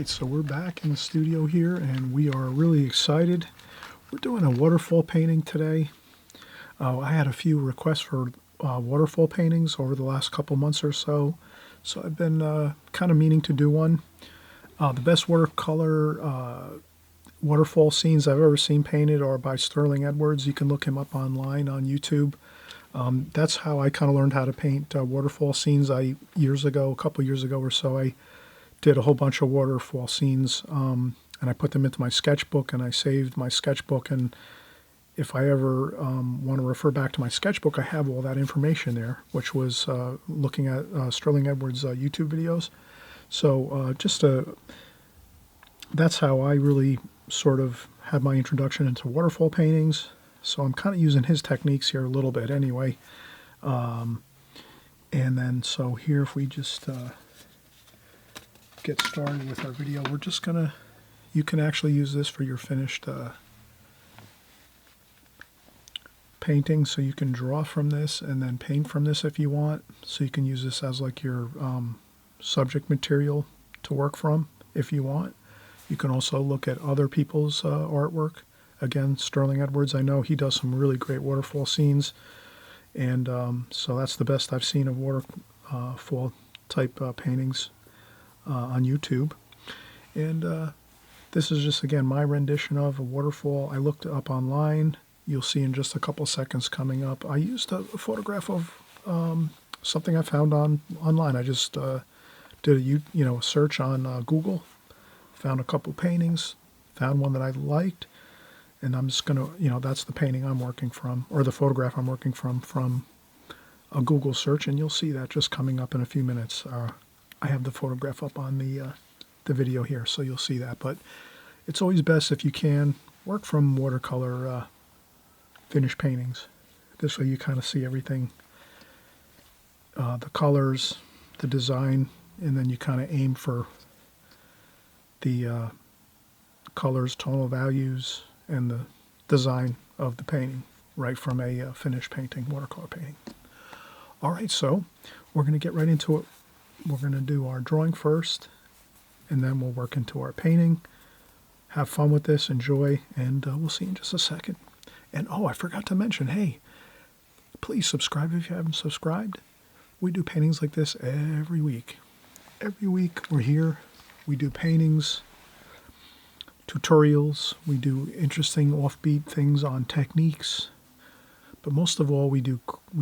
right, so we're back in the studio here and we are really excited. We're doing a waterfall painting today. I had a few requests for waterfall paintings over the last couple months or so, so I've been kind of meaning to do one. The best watercolor waterfall scenes I've ever seen painted are by Sterling Edwards. You can look him up online on YouTube. That's how I kind of learned how to paint waterfall scenes. A couple years ago or so, I did a whole bunch of waterfall scenes, and I put them into my sketchbook, and I saved my sketchbook. And if I ever want to refer back to my sketchbook, I have all that information there, which was looking at Sterling Edwards' YouTube videos. So that's how I really sort of had my introduction into waterfall paintings. So I'm kind of using his techniques here a little bit anyway. And then so here, if we just get started with our video, we're just gonna, you can actually use this for your finished painting, so you can draw from this and then paint from this if you want. So you can use this as like your subject material to work from if you want. You can also look at other people's artwork. Again, Sterling Edwards, I know he does some really great waterfall scenes, and so that's the best I've seen of waterfall type paintings on YouTube. And this is just, again, my rendition of a waterfall. I looked up online. You'll see in just a couple seconds coming up. I used a photograph of something I found online. I just did a search on Google, found a couple paintings, found one that I liked, and I'm just gonna, that's the painting I'm working from, or the photograph I'm working from a Google search, and you'll see that just coming up in a few minutes. I have the photograph up on the video here, so you'll see that. But it's always best, if you can, work from watercolor finished paintings. This way you kind of see everything, the colors, the design, and then you kind of aim for the colors, tonal values, and the design of the painting right from a finished painting, watercolor painting. All right, so we're going to get right into it. We're going to do our drawing first, and then we'll work into our painting. Have fun with this, enjoy, and we'll see you in just a second. And oh, I forgot to mention, hey, please subscribe if you haven't subscribed. We do paintings like this every week. Every week we're here. We do paintings, tutorials. We do interesting offbeat things on techniques. But most of all, we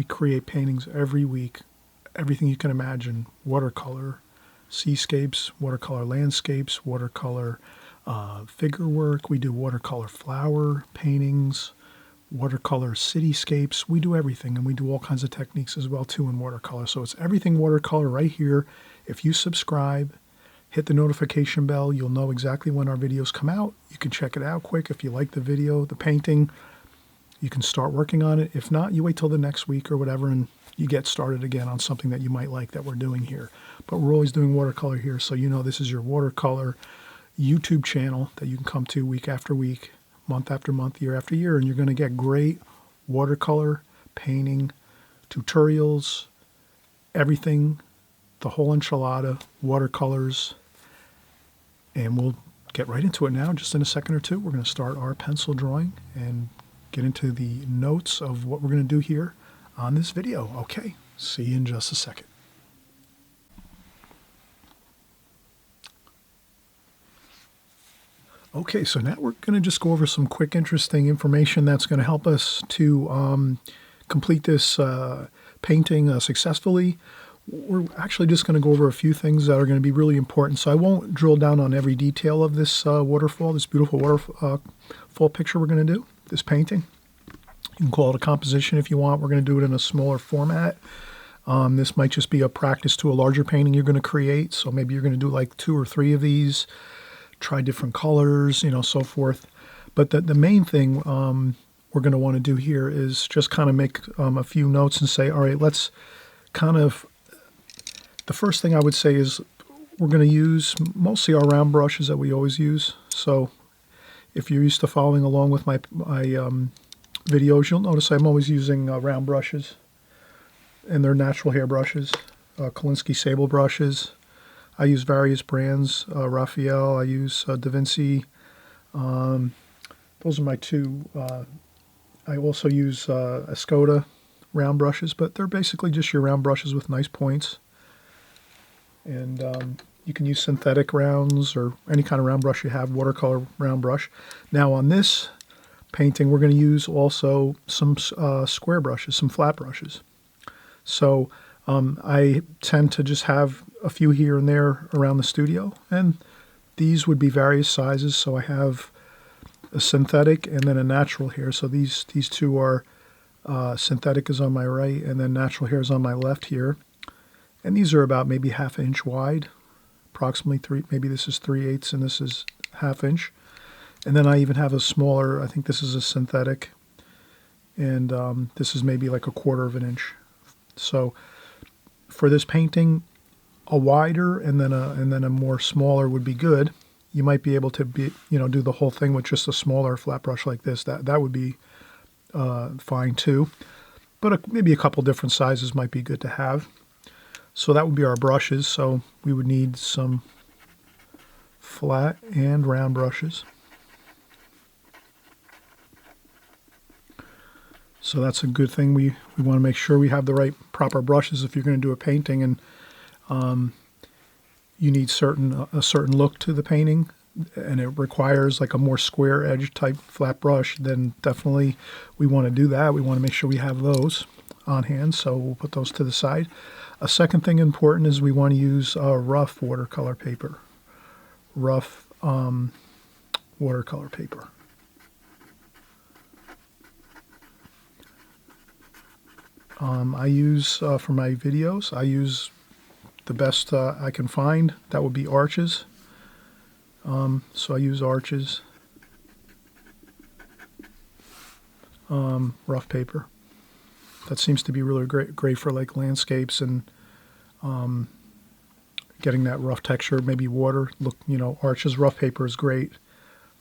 create paintings every week. Everything you can imagine: watercolor seascapes, watercolor landscapes, watercolor figure work. We do watercolor flower paintings, watercolor cityscapes. We do everything, and we do all kinds of techniques as well too in watercolor. So it's everything watercolor right here. If you subscribe, hit the notification bell, you'll know exactly when our videos come out. You can check it out quick. If you like the video, the painting, you can start working on it. If not, you wait till the next week or whatever, and you get started again on something that you might like that we're doing here. But we're always doing watercolor here, so you know this is your watercolor YouTube channel that you can come to week after week, month after month, year after year, and you're going to get great watercolor painting tutorials, everything, the whole enchilada, watercolors. And we'll get right into it now. Just in a second or two, we're going to start our pencil drawing and get into the notes of what we're going to do here on this video. Okay, see you in just a second. Okay, so now we're going to just go over some quick, interesting information that's going to help us to complete this painting successfully. We're actually just going to go over a few things that are going to be really important. So I won't drill down on every detail of this waterfall, this beautiful waterfall picture we're going to do, this painting. You can call it a composition if you want. We're going to do it in a smaller format. This might just be a practice to a larger painting you're going to create. So maybe you're going to do like 2 or 3 of these, try different colors, so forth. But the main thing we're going to want to do here is just kind of make a few notes and say, all right, let's kind of, the first thing I would say is we're going to use mostly our round brushes that we always use. So if you're used to following along with my videos, you'll notice I'm always using round brushes, and they're natural hair brushes, Kolinsky sable brushes. I use various brands, Raphael, I use Da Vinci. Those are my two. I also use Escoda round brushes, but they're basically just your round brushes with nice points. And you can use synthetic rounds or any kind of round brush you have, watercolor round brush. Now on this painting, we're going to use also some square brushes, some flat brushes. So I tend to just have a few here and there around the studio, and these would be various sizes. So I have a synthetic and then a natural hair. So these two are synthetic is on my right, and then natural hair is on my left here. And these are about maybe ½ inch wide, approximately three. Maybe this is 3/8 and this is ½ inch. And then I even have a smaller. I think this is a synthetic, and this is maybe like a ½ inch. So for this painting, a wider and then a more smaller would be good. You might be able to do the whole thing with just a smaller flat brush like this. That would be fine too. But maybe a couple different sizes might be good to have. So that would be our brushes. So we would need some flat and round brushes. So that's a good thing. We want to make sure we have the right proper brushes if you're going to do a painting, and you need a certain look to the painting, and it requires like a more square edge type flat brush. Then definitely we want to do that. We want to make sure we have those on hand, so we'll put those to the side. A second thing important is we want to use rough watercolor paper. Rough watercolor paper. I use, for my videos, I use the best I can find. That would be Arches. So I use Arches. Rough paper. That seems to be really great for like landscapes and getting that rough texture, maybe water. Look, Arches rough paper is great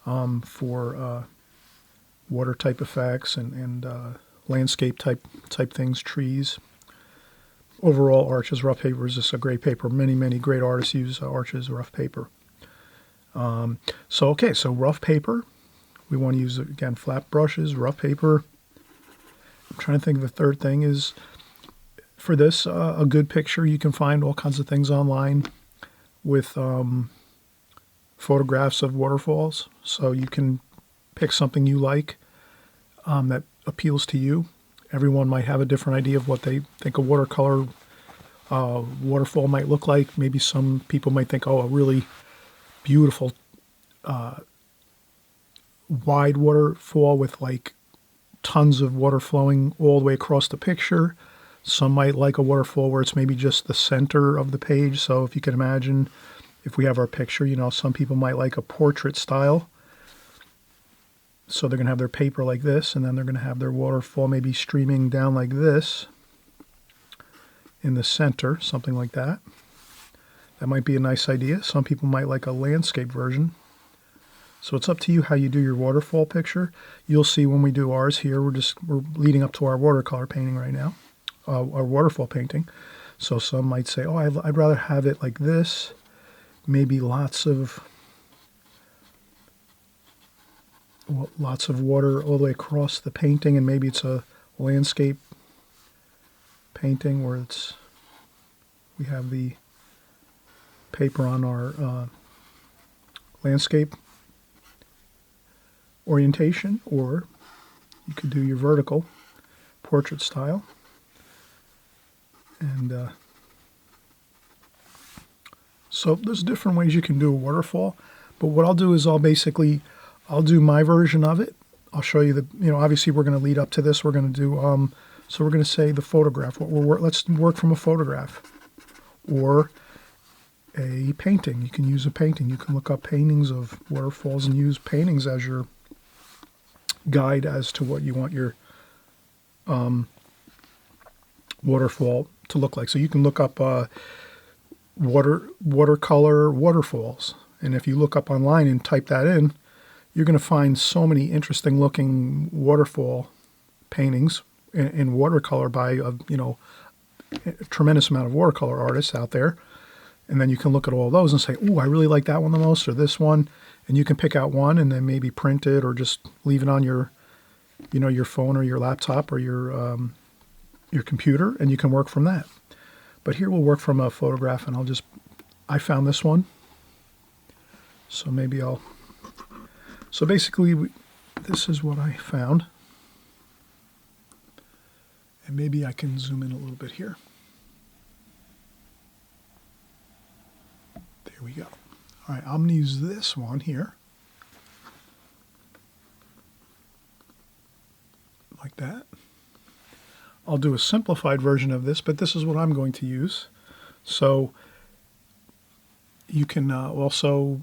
for water type effects and landscape type things, trees. Overall, Arches rough paper is just a great paper. Many great artists use Arches rough paper. So rough paper. We want to use, again, flat brushes, rough paper. I'm trying to think of the third thing is, for this, a good picture. You can find all kinds of things online with photographs of waterfalls. So you can pick something you like that appeals to you. Everyone might have a different idea of what they think a watercolor waterfall might look like. Maybe some people might think, a really beautiful wide waterfall with like tons of water flowing all the way across the picture. Some might like a waterfall where it's maybe just the center of the page. So if you can imagine, if we have our picture, some people might like a portrait style. So they're going to have their paper like this, and then they're going to have their waterfall maybe streaming down like this in the center, something like that. That might be a nice idea. Some people might like a landscape version. So it's up to you how you do your waterfall picture. You'll see when we do ours here, we're leading up to our watercolor painting right now, our waterfall painting. So some might say, I'd rather have it like this, maybe lots of water all the way across the painting, and maybe it's a landscape painting where we have the paper on our landscape orientation, or you could do your vertical portrait style. And so there's different ways you can do a waterfall, but what I'll do is I'll do my version of it. I'll show you obviously we're going to lead up to this. We're going to do, so we're going to say the photograph. Let's work from a photograph or a painting. You can use a painting. You can look up paintings of waterfalls and use paintings as your guide as to what you want your waterfall to look like. So you can look up watercolor waterfalls. And if you look up online and type that in, you're going to find so many interesting looking waterfall paintings in watercolor by a tremendous amount of watercolor artists out there. And then you can look at all those and say, "Ooh, I really like that one the most, or this one." And you can pick out one and then maybe print it or just leave it on your, your phone or your laptop or your computer, and you can work from that. But here we'll work from a photograph, and I found this one. So maybe so basically this is what I found. And maybe I can zoom in a little bit here. There we go. All right, I'm going to use this one here. Like that. I'll do a simplified version of this, but this is what I'm going to use. So you can also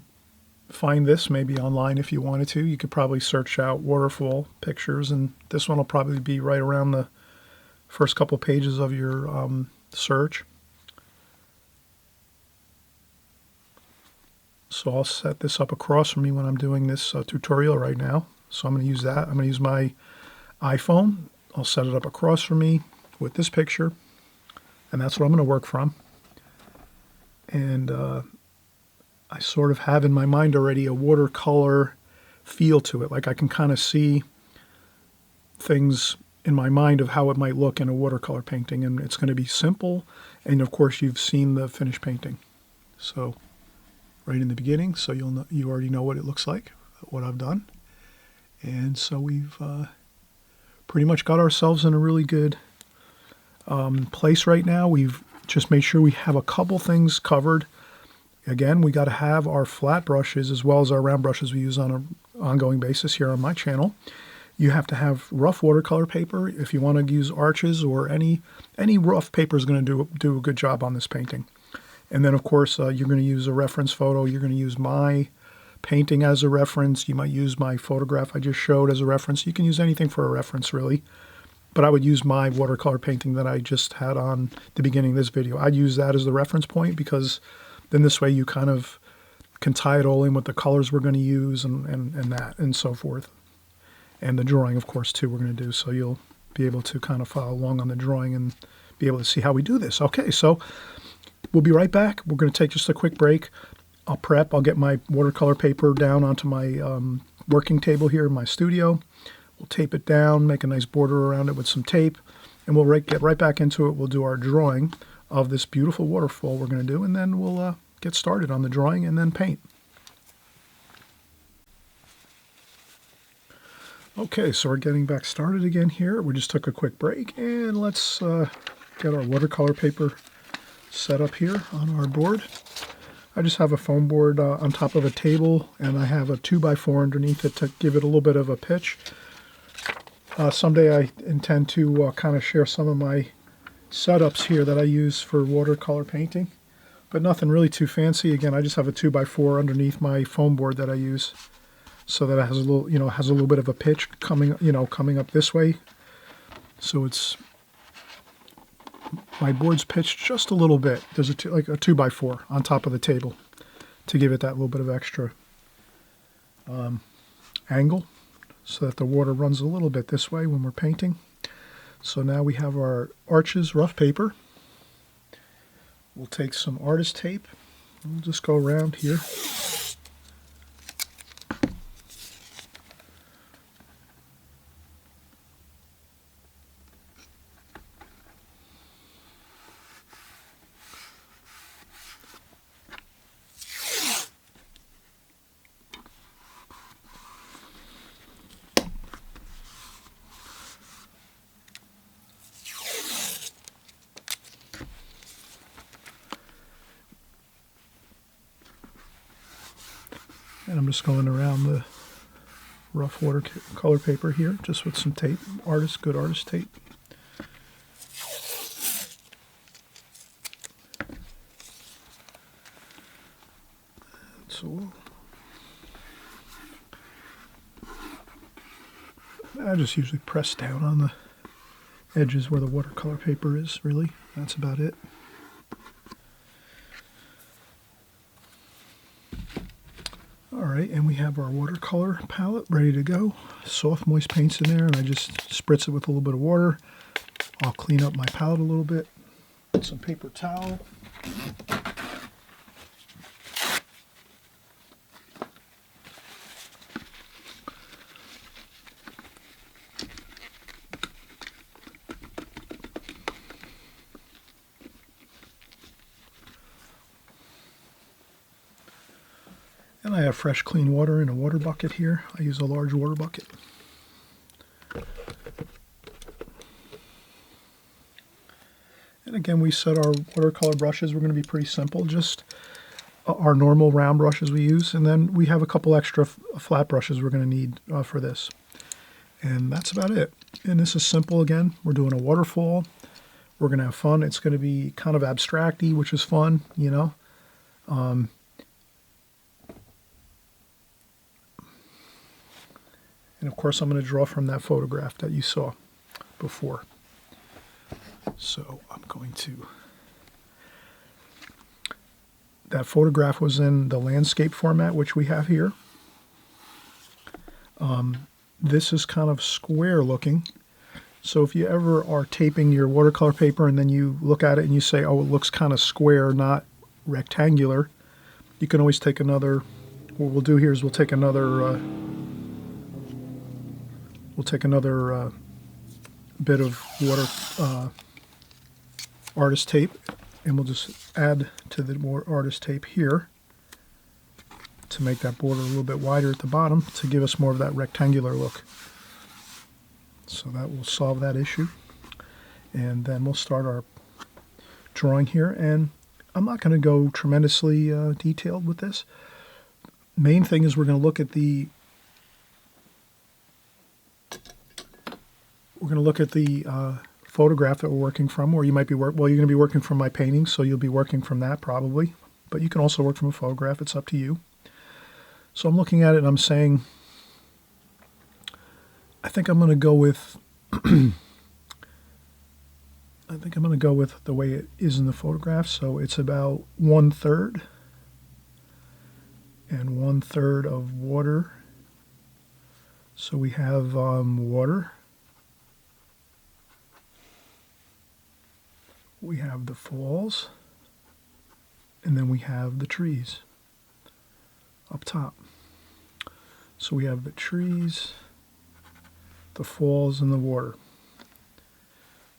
find this maybe online if you wanted to. You could probably search out Waterfall pictures, and this one will probably be right around the first couple pages of your search. So I'll set this up across from me when I'm doing this tutorial right now. So I'm going to use that. I'm going to use my iPhone. I'll set it up across from me with this picture, and that's what I'm going to work from. And I sort of have in my mind already a watercolor feel to it. Like I can kind of see things in my mind of how it might look in a watercolor painting, and it's going to be simple. And of course, you've seen the finished painting. So right in the beginning, so you already know what it looks like, what I've done. And so we've pretty much got ourselves in a really good place right now. We've just made sure we have a couple things covered. Again, we got to have our flat brushes as well as our round brushes we use on an ongoing basis here on my channel. You have to have rough watercolor paper if you want to use arches, or any rough paper is going to do a good job on this painting. And then, of course, you're going to use a reference photo. You're going to use my painting as a reference. You might use my photograph I just showed as a reference. You can use anything for a reference, really. But I would use my watercolor painting that I just had on the beginning of this video. I'd use that as the reference point, because then this way you kind of can tie it all in with the colors we're going to use and that and so forth. And the drawing, of course, too, we're going to do. So you'll be able to kind of follow along on the drawing and be able to see how we do this. Okay, so we'll be right back. We're going to take just a quick break. I'll get my watercolor paper down onto my working table here in my studio. We'll tape it down, make a nice border around it with some tape, and we'll get right back into it. We'll do our drawing of this beautiful waterfall we're going to do, and then we'll get started on the drawing and then paint. Okay, so we're getting back started again here. We just took a quick break, and let's get our watercolor paper set up here on our board. I just have a foam board on top of a table, and I have a 2x4 underneath it to give it a little bit of a pitch. Someday I intend to kind of share some of my setups here that I use for watercolor painting, but nothing really too fancy. Again, I just have a 2x4 underneath my foam board that I use, so that it has a little bit of a pitch coming up this way. So my board's pitched just a little bit. There's like a 2x4 on top of the table to give it that little bit of extra angle, so that the water runs a little bit this way when we're painting. So now we have our arches rough paper. We'll take some artist tape. We'll just go around here. And I'm just going around the rough watercolor paper here, just with some tape, good artist tape. So I just usually press down on the edges where the watercolor paper is, really. That's about it. Alright, and we have our watercolor palette ready to go. Soft, moist paints in there, and I just spritz it with a little bit of water. I'll clean up my palette a little bit. Get some paper towel. And I have fresh clean water in a water bucket here. I use a large water bucket. And again, we set our watercolor brushes. We're going to be pretty simple, just our normal round brushes we use. And then we have a couple extra flat brushes we're going to need for this. And that's about it. And this is simple again. We're doing a waterfall. We're going to have fun. It's going to be kind of abstract-y, which is fun, you know. And of course, I'm going to draw from that photograph that you saw before. So I'm going to... That photograph was in the landscape format, which we have here. This is kind of square looking. So if you ever are taping your watercolor paper and then you look at it and you say, oh, it looks kind of square, not rectangular, you can always take another, what we'll do here is we'll take another bit of artist tape, and we'll just add to the more artist tape here to make that border a little bit wider at the bottom to give us more of that rectangular look. So that will solve that issue. And then we'll start our drawing here. And I'm not going to go tremendously detailed with this. Main thing is we're going to look at the photograph that we're working from, or you might be well, you're going to be working from my paintings, so you'll be working from that probably. But you can also work from a photograph. It's up to you. So I'm looking at it and I'm saying, I think I'm going to go with the way it is in the photograph. So it's about 1/3 and 1/3 of water. So we have water. We have the falls. And then we have the trees up top. So we have the trees, the falls, and the water.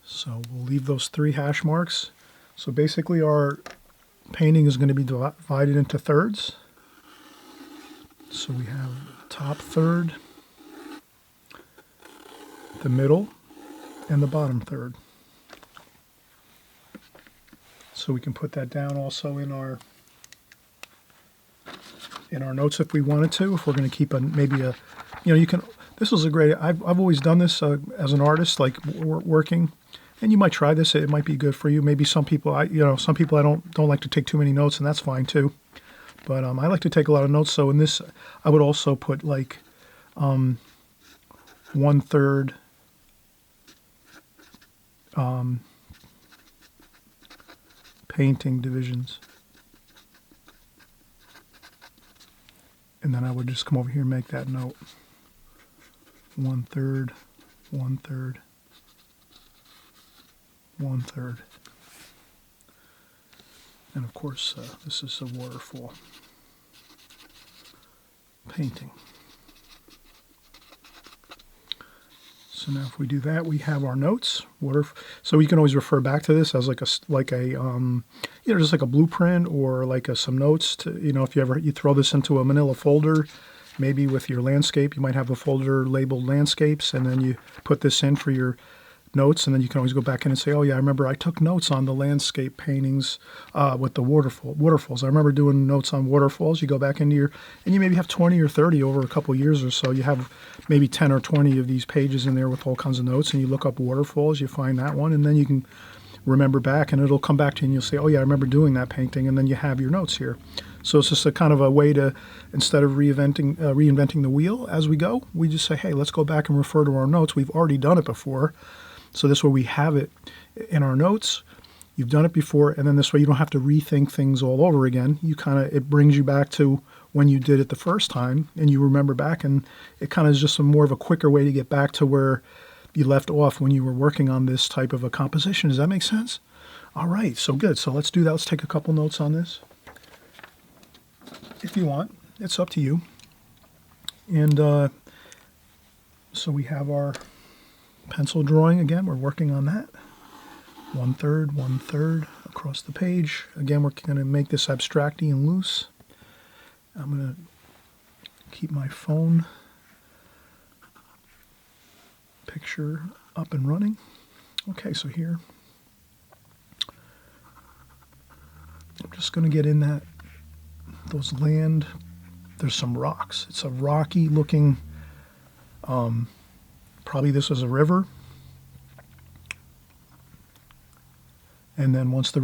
So we'll leave those 3 hash marks. So basically our painting is going to be divided into thirds. So we have the top third, the middle, and the bottom third. So we can put that down also in our notes if we wanted to. If we're going to keep you can. This was a great. I've always done this as an artist, like working, and you might try this. It might be good for you. Maybe some people, I don't like to take too many notes, and that's fine too. But I like to take a lot of notes. So in this, I would also put like 1/3. Painting divisions. And then I would just come over here and make that note. 1/3, 1/3, 1/3. And of course, this is a waterfall painting. So now if we do that, we have our notes. So you can always refer back to this as just like a blueprint or like some notes to, if you throw this into a manila folder, maybe with your landscape, you might have a folder labeled landscapes, and then you put this in for your notes, and then you can always go back in and say, oh yeah, I remember I took notes on the landscape paintings with the waterfalls. I remember doing notes on waterfalls. You go back into and you maybe have 20 or 30 over a couple of years or so. You have maybe 10 or 20 of these pages in there with all kinds of notes, and you look up waterfalls, you find that one, and then you can remember back, and it'll come back to you, and you'll say, oh yeah, I remember doing that painting, and then you have your notes here. So it's just a kind of a way to, instead of reinventing the wheel as we go, we just say, hey, let's go back and refer to our notes. We've already done it before. So this way we have it in our notes. You've done it before, and then this way you don't have to rethink things all over again. It brings you back to when you did it the first time, and you remember back, and it kind of is just more of a quicker way to get back to where you left off when you were working on this type of a composition. Does that make sense? All right, so good. So let's do that. Let's take a couple notes on this. If you want, it's up to you. And so we have our pencil drawing again. We're working on that. 1/3, 1/3 across the page. Again, we're going to make this abstract-y and loose. I'm going to keep my phone picture up and running. Okay, so here, I'm just going to get in those land. There's some rocks. It's a rocky looking, probably this was a river. And then once the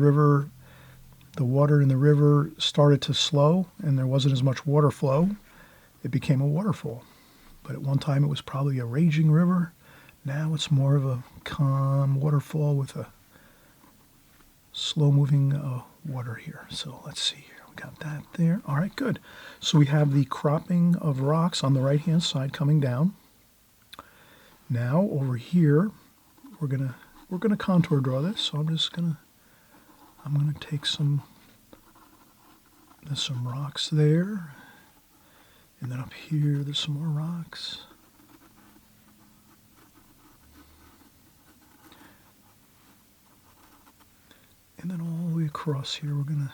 water in the river started to slow and there wasn't as much water flow, it became a waterfall. But at one time it was probably a raging river. Now it's more of a calm waterfall with a slow-moving water here. So let's see here. We got that there. All right, good. So we have the cropping of rocks on the right-hand side coming down. Now over here, we're gonna contour draw this. So I'm gonna take there's some rocks there, and then up here there's some more rocks. And then all the way across here, we're gonna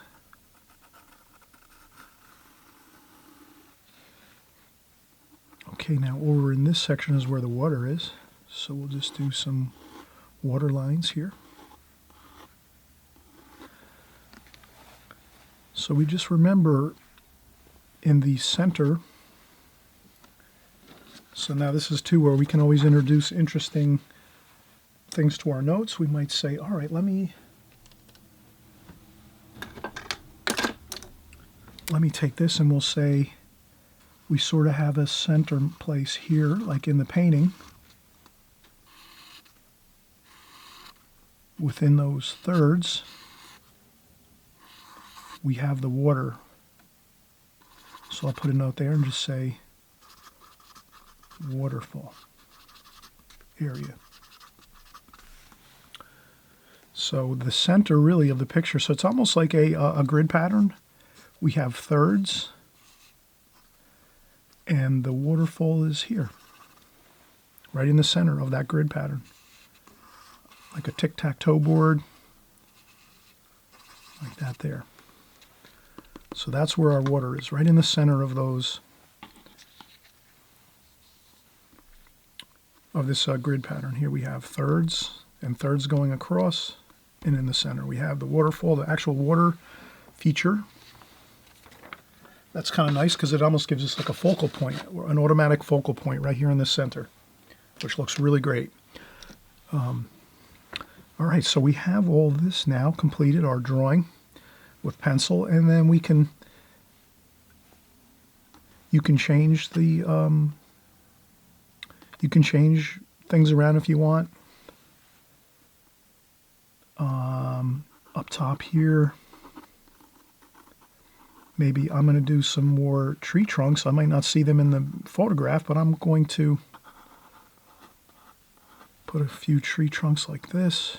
okay, now over in this section is where the water is. So we'll just do some water lines here. So we just remember in the center, so now this is too where we can always introduce interesting things to our notes. We might say, all right, let me take this and we'll say we sort of have a center place here, like in the painting. Within those thirds, we have the water. So I'll put a note there and just say waterfall area. So the center really of the picture, so it's almost like a grid pattern. We have thirds, and the waterfall is here, right in the center of that grid pattern. Like a tic-tac-toe board, like that there. So that's where our water is, right in the center of this grid pattern. Here we have thirds, and thirds going across, and in the center we have the waterfall, the actual water feature. That's kind of nice because it almost gives us like a focal point, or an automatic focal point right here in the center, which looks really great. All right, so we have all this now completed, our drawing with pencil, and then you can change the you can change things around if you want. Up top here, maybe I'm going to do some more tree trunks. I might not see them in the photograph, but I'm going to put a few tree trunks like this,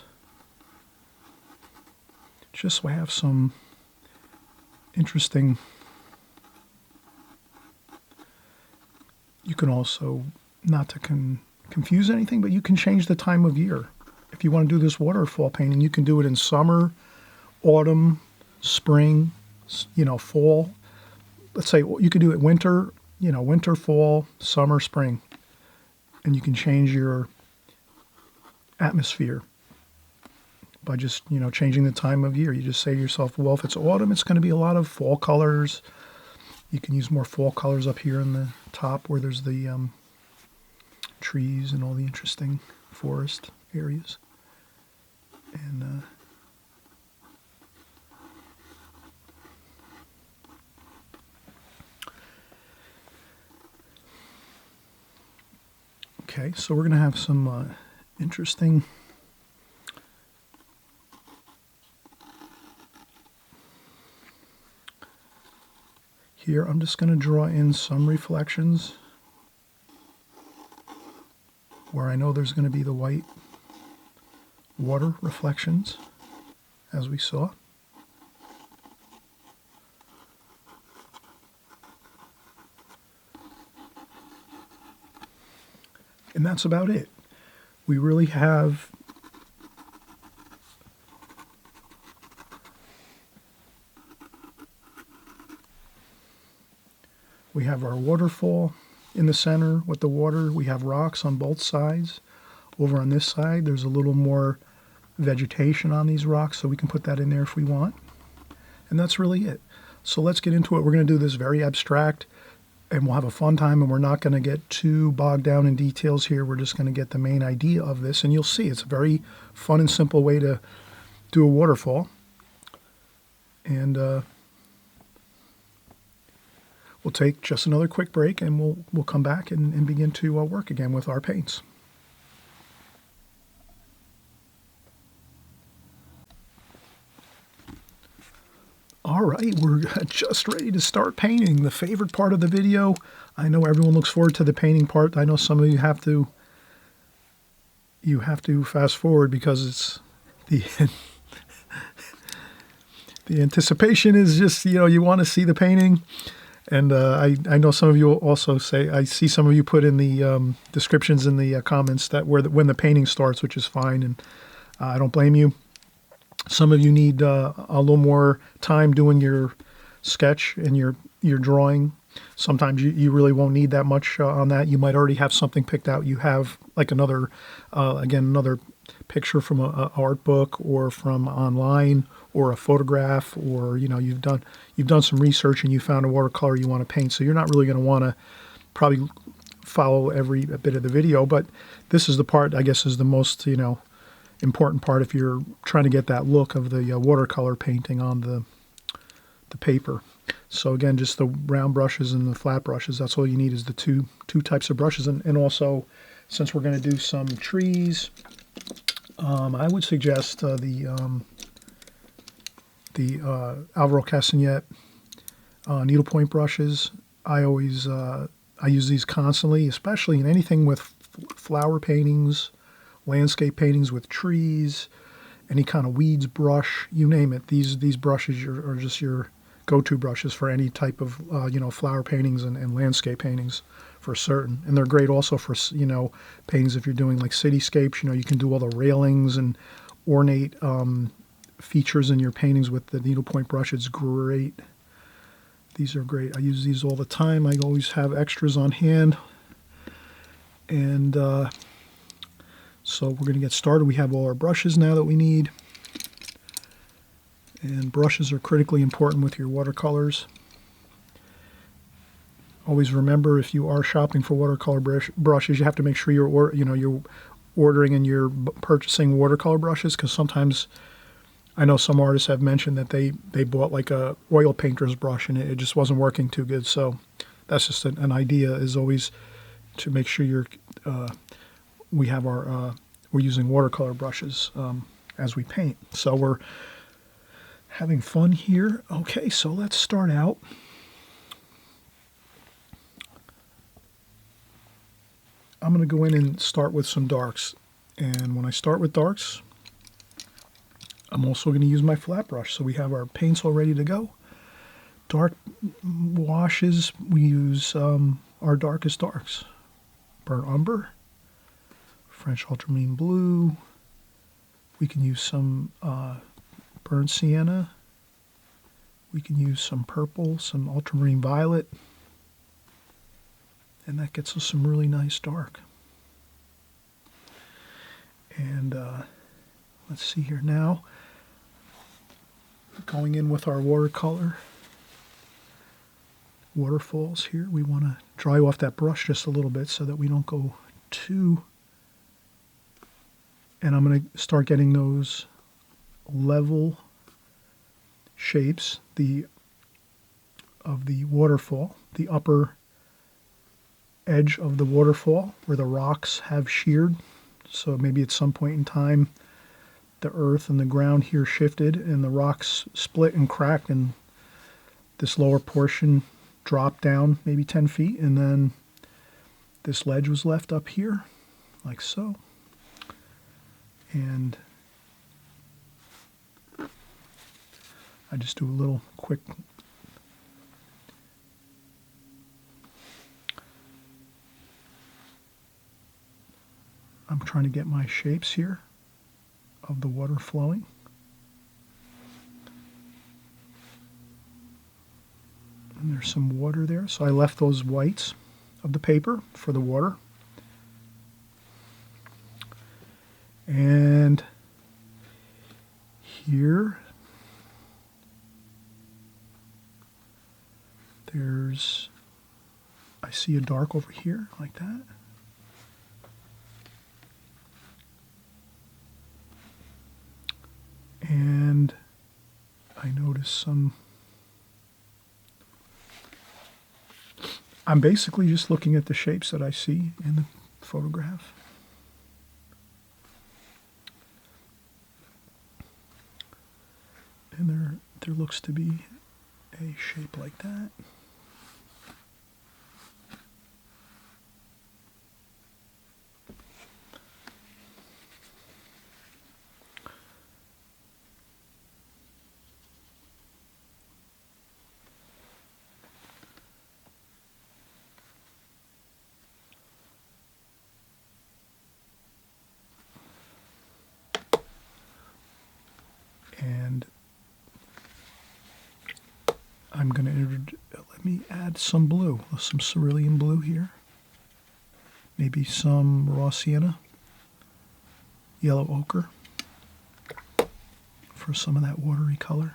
just so I have some interesting. You can also, not to confuse anything, but you can change the time of year. If you want to do this waterfall painting, you can do it in summer, autumn, spring, fall. Let's say you could do it winter, winter, fall, summer, spring. And you can change your atmosphere by just, changing the time of year. You just say to yourself, well, if it's autumn, it's going to be a lot of fall colors. You can use more fall colors up here in the top where there's the trees and all the interesting forest areas. And okay, so we're going to have some interesting here. I'm just going to draw in some reflections where I know there's going to be the white water reflections, as we saw. And that's about it. We really have We have our waterfall in the center with the water. We have rocks on both sides. Over on this side, there's a little more vegetation on these rocks, so we can put that in there if we want. And that's really it. So let's get into it. We're going to do this very abstract, and we'll have a fun time, and we're not going to get too bogged down in details here. We're just going to get the main idea of this, and you'll see it's a very fun and simple way to do a waterfall. And we'll take just another quick break, and we'll come back and begin to work again with our paints. All right, we're just ready to start painting, the favorite part of the video. I know everyone looks forward to the painting part. I know some of you have to fast forward because it's the the anticipation is just, you want to see the painting. And I know some of you also say, I see some of you put in the descriptions in the comments that when the painting starts, which is fine, and I don't blame you. Some of you need a little more time doing your sketch and your drawing. Sometimes you really won't need that much on that. You might already have something picked out. You have like another picture from a art book or from online or a photograph, or you've done some research and you found a watercolor you want to paint. So you're not really going to want to probably follow every bit of the video, but this is the part I guess is the most important part if you're trying to get that look of the watercolor painting on the paper. So again, just the round brushes and the flat brushes, that's all you need is the two types of brushes. And also, since we're going to do some trees, I would suggest the Alvaro Castanet needlepoint brushes. I use these constantly, especially in anything with flower paintings, landscape paintings with trees, any kind of weeds brush, you name it. These brushes are just your go-to brushes for any type of flower paintings and landscape paintings for certain. And they're great also for paintings if you're doing like cityscapes. You can do all the railings and ornate features in your paintings with the needlepoint brush. It's great. These are great. I use these all the time. I always have extras on hand. And so we're going to get started. We have all our brushes now that we need. And brushes are critically important with your watercolors. Always remember, if you are shopping for watercolor brushes, you have to make sure you're ordering and you're purchasing watercolor brushes, because sometimes I know some artists have mentioned that they bought like a oil painter's brush and it just wasn't working too good. So that's just an idea, is always to make sure we're using watercolor brushes as we paint. So we're having fun here. Okay, so let's start out. I'm going to go in and start with some darks. And when I start with darks, I'm also going to use my flat brush. So we have our paints all ready to go. Dark washes, we use our darkest darks. Burnt umber, French ultramarine blue. We can use some burnt sienna. We can use some purple, some ultramarine violet. And that gets us some really nice dark. And let's see here now. Going in with our watercolor waterfalls here. We want to dry off that brush just a little bit so that we don't go too. And I'm going to start getting those level shapes of the waterfall, the upper edge of the waterfall where the rocks have sheared. So maybe at some point in time the earth and the ground here shifted and the rocks split and cracked, and this lower portion dropped down maybe 10 feet, and then this ledge was left up here like so. And I just do a little quick I'm trying to get my shapes here of the water flowing. And there's some water there. So I left those whites of the paper for the water. And here, I see a dark over here, like that. And I notice I'm basically just looking at the shapes that I see in the photograph. And there looks to be a shape like that. And I'm going to let me add some blue, some cerulean blue here. Maybe some raw sienna, yellow ochre for some of that watery color.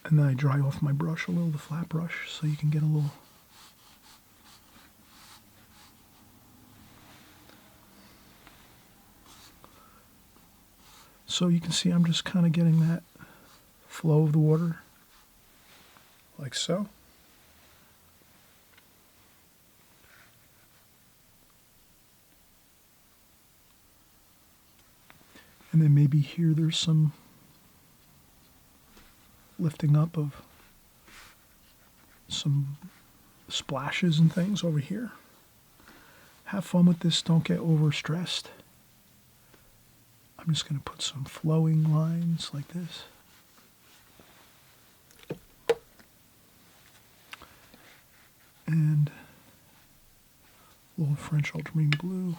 And then I dry off my brush a little, the flat brush, so you can get a little. So you can see I'm just kind of getting that flow of the water, like so. And then maybe here there's some lifting up of some splashes and things over here. Have fun with this, don't get overstressed. I'm just going to put some flowing lines like this. And a little French ultramarine blue.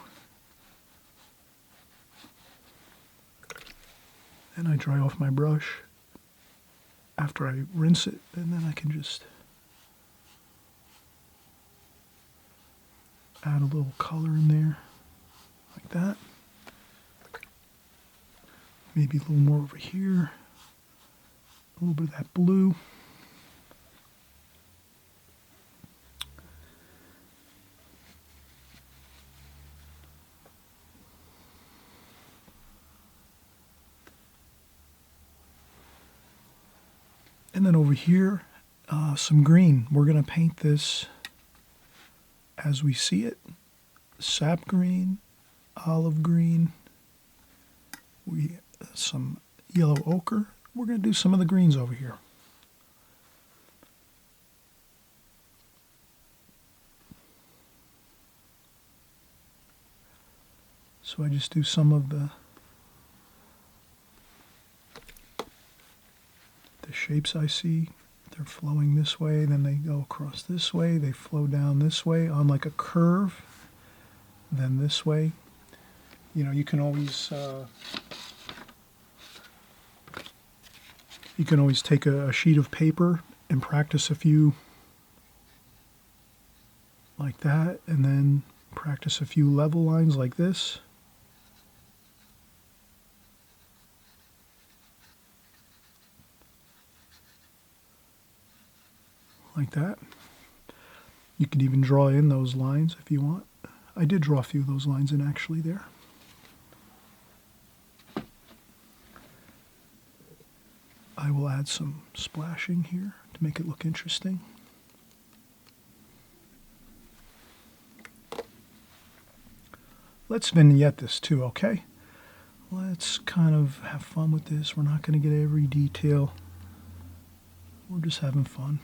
And I dry off my brush after I rinse it, and then I can just add a little color in there, like that. Maybe a little more over here, a little bit of that blue. And then over here, some green. We're going to paint this as we see it. Sap green, olive green, some yellow ochre. We're going to do some of the greens over here. So I just do some of the shapes I see. They're flowing this way, then they go across this way, they flow down this way on like a curve, then this way. You know, you can always take a sheet of paper and practice a few like that, and then practice a few level lines like this. Like that. You could even draw in those lines if you want. I did draw a few of those lines in actually there. I will add some splashing here to make it look interesting. Let's vignette this too, okay? Let's kind of have fun with this. We're not going to get every detail. We're just having fun.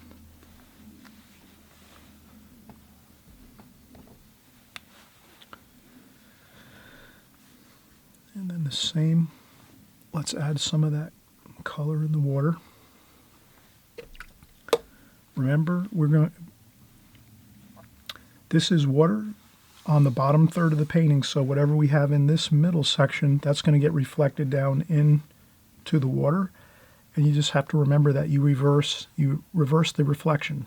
And then the same, let's add some of that color in the water. Remember, this is water on the bottom third of the painting, so whatever we have in this middle section, that's going to get reflected down in to the water, and you just have to remember that you reverse the reflection.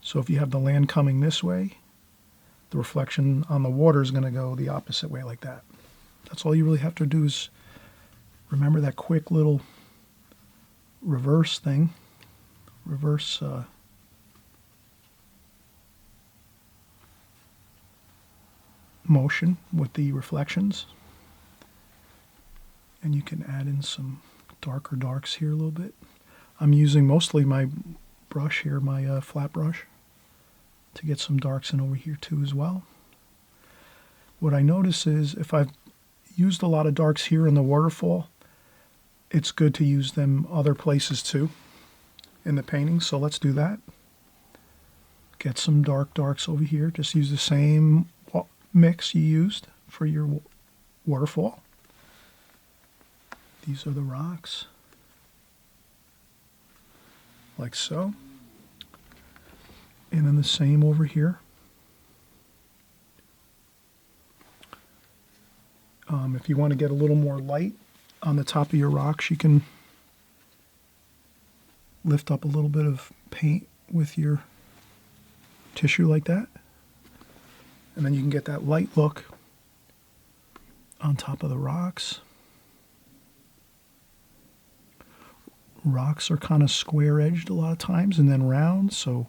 So if you have the land coming this way, the reflection on the water is going to go the opposite way like that. That's all you really have to do is remember that quick little reverse thing, reverse motion with the reflections. And you can add in some darker darks here a little bit. I'm using mostly my brush here, my flat brush, to get some darks in over here too as well. What I notice is if I've used a lot of darks here in the waterfall, it's good to use them other places too in the painting. So let's do that. Get some darks over here. Just use the same mix you used for your waterfall. These are the rocks, like so. And then the same over here. If you want to get a little more light on the top of your rocks, you can lift up a little bit of paint with your tissue like that. And then you can get that light look on top of the rocks. Rocks are kind of square-edged a lot of times and then round, so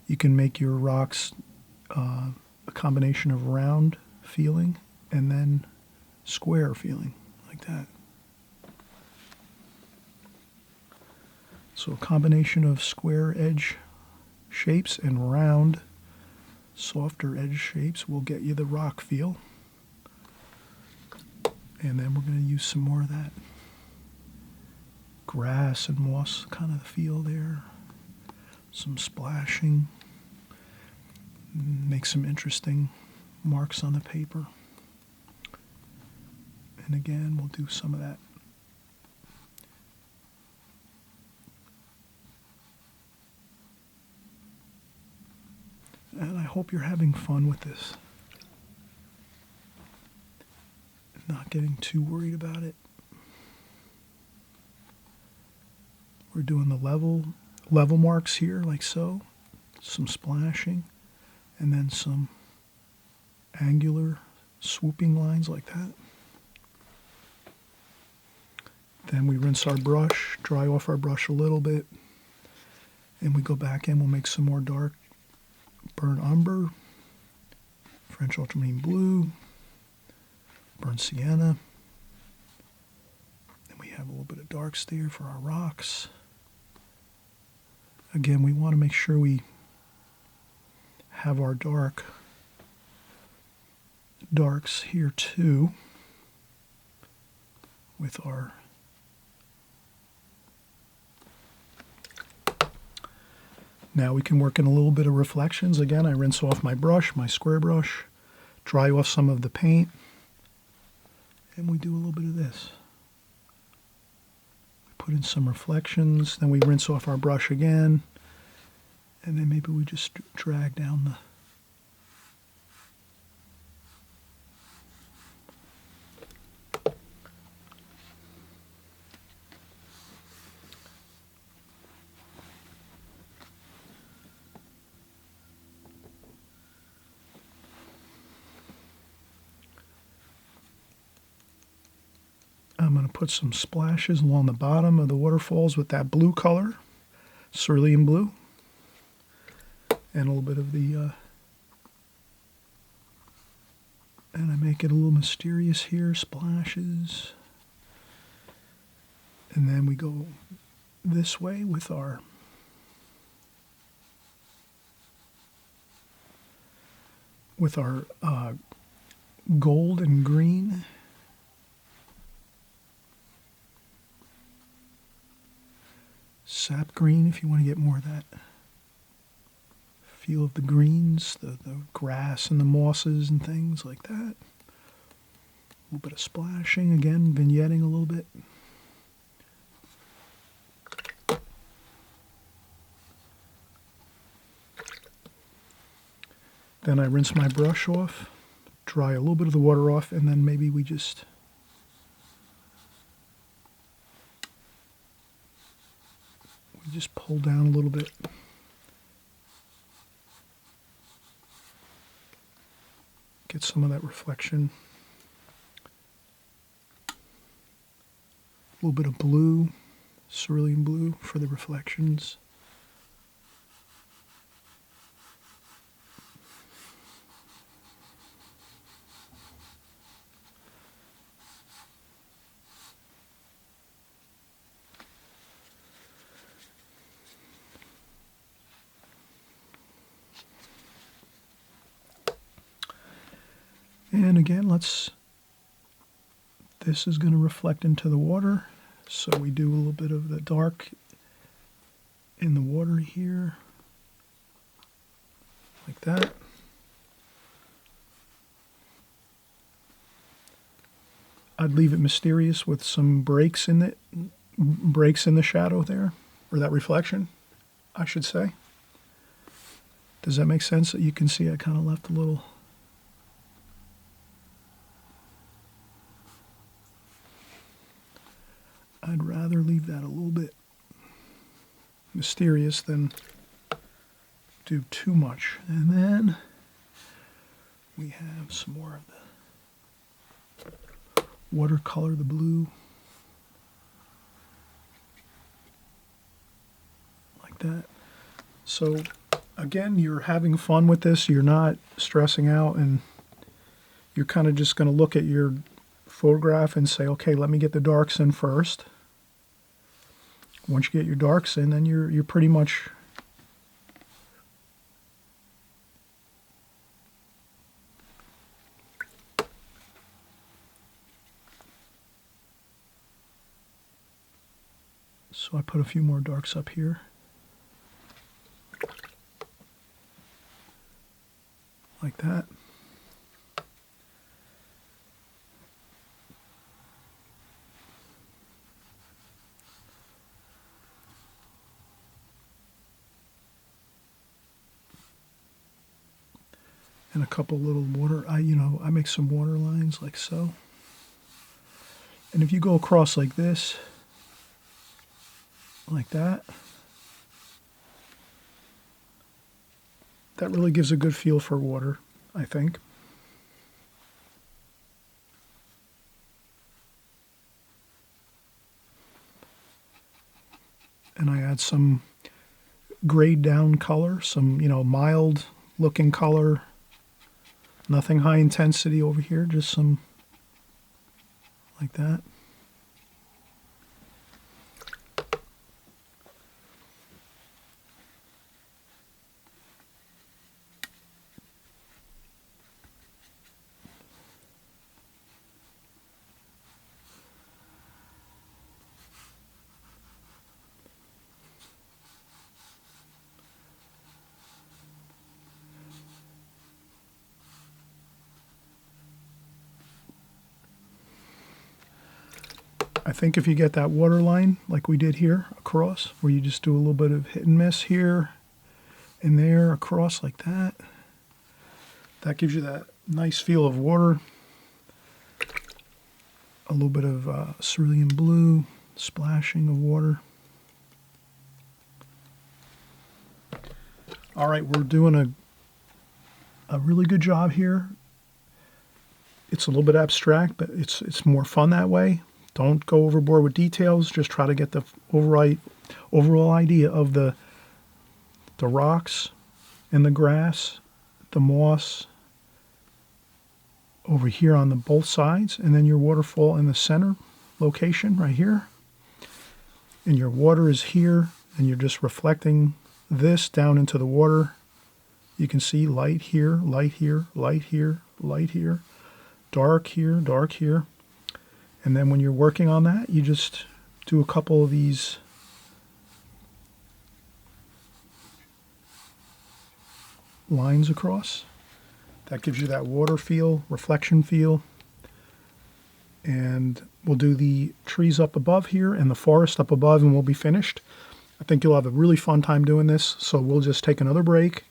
you can make your rocks a combination of round feeling and then square feeling, like that. So a combination of square edge shapes and round, softer edge shapes will get you the rock feel. And then we're going to use some more of that grass and moss kind of feel there. Some splashing. Make some interesting marks on the paper. And again, we'll do some of that. And I hope you're having fun with this. Not getting too worried about it. We're doing the level marks here, like so. Some splashing. And then some angular swooping lines like that. Then we rinse our brush, dry off our brush a little bit, and we go back in, we'll make some more dark burnt umber, French ultramarine blue, burnt sienna, and we have a little bit of darks there for our rocks. Again, we want to make sure we have our darks here too with our Now we can work in a little bit of reflections. Again, I rinse off my brush, my square brush, dry off some of the paint, and we do a little bit of this. We put in some reflections, then we rinse off our brush again, and then maybe we just drag down the I'm going to put some splashes along the bottom of the waterfalls with that blue color, cerulean blue, and a little bit of the, and I make it a little mysterious here, splashes. And then we go this way with our gold and green. Sap green, if you want to get more of that feel of the greens, the grass and the mosses and things like that. A little bit of splashing, again, vignetting a little bit. Then I rinse my brush off, dry a little bit of the water off, and then maybe we just pull down a little bit. Get some of that reflection. A little bit of blue, cerulean blue for the reflections. And again, this is going to reflect into the water. So we do a little bit of the dark in the water here, like that. I'd leave it mysterious with some breaks in it, breaks in the shadow there, or that reflection, I should say. Does that make sense? You can see I kind of left a little. I'd rather leave that a little bit mysterious than do too much. And then we have some more of the watercolor, the blue, like that. So again, you're having fun with this. You're not stressing out, and you're kind of just going to look at your photograph and say, okay, let me get the darks in first. Once you get your darks in, then you're pretty much so I put a few more darks up here. Like that. And a couple little water, I make some water lines like so. And if you go across like this, like that, that really gives a good feel for water, I think. And I add some grayed down color, some, mild looking color. Nothing high intensity over here, just some like that. I think if you get that water line like we did here across, where you just do a little bit of hit and miss here and there across like that, that gives you that nice feel of water. A little bit of cerulean blue, splashing of water. All right, we're doing a really good job here. It's a little bit abstract, but it's more fun that way. Don't go overboard with details. Just try to get the overall idea of the rocks and the grass, the moss over here on both sides, and then your waterfall in the center location right here. And your water is here, and you're just reflecting this down into the water. You can see light here, light here, light here, light here, dark here, dark here. And then when you're working on that, you just do a couple of these lines across. That gives you that water feel, reflection feel. And we'll do the trees up above here and the forest up above, and we'll be finished. I think you'll have a really fun time doing this. So we'll just take another break,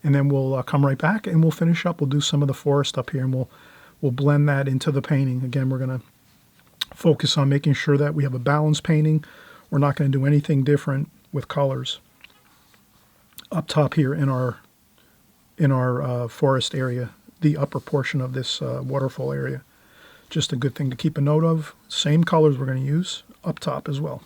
and then we'll come right back and we'll finish up. We'll do some of the forest up here, and we'll blend that into the painting. Again, we're going to focus on making sure that we have a balanced painting. We're not going to do anything different with colors up top here in our forest area, the upper portion of this waterfall area. Just a good thing to keep a note of. Same colors we're going to use up top as well.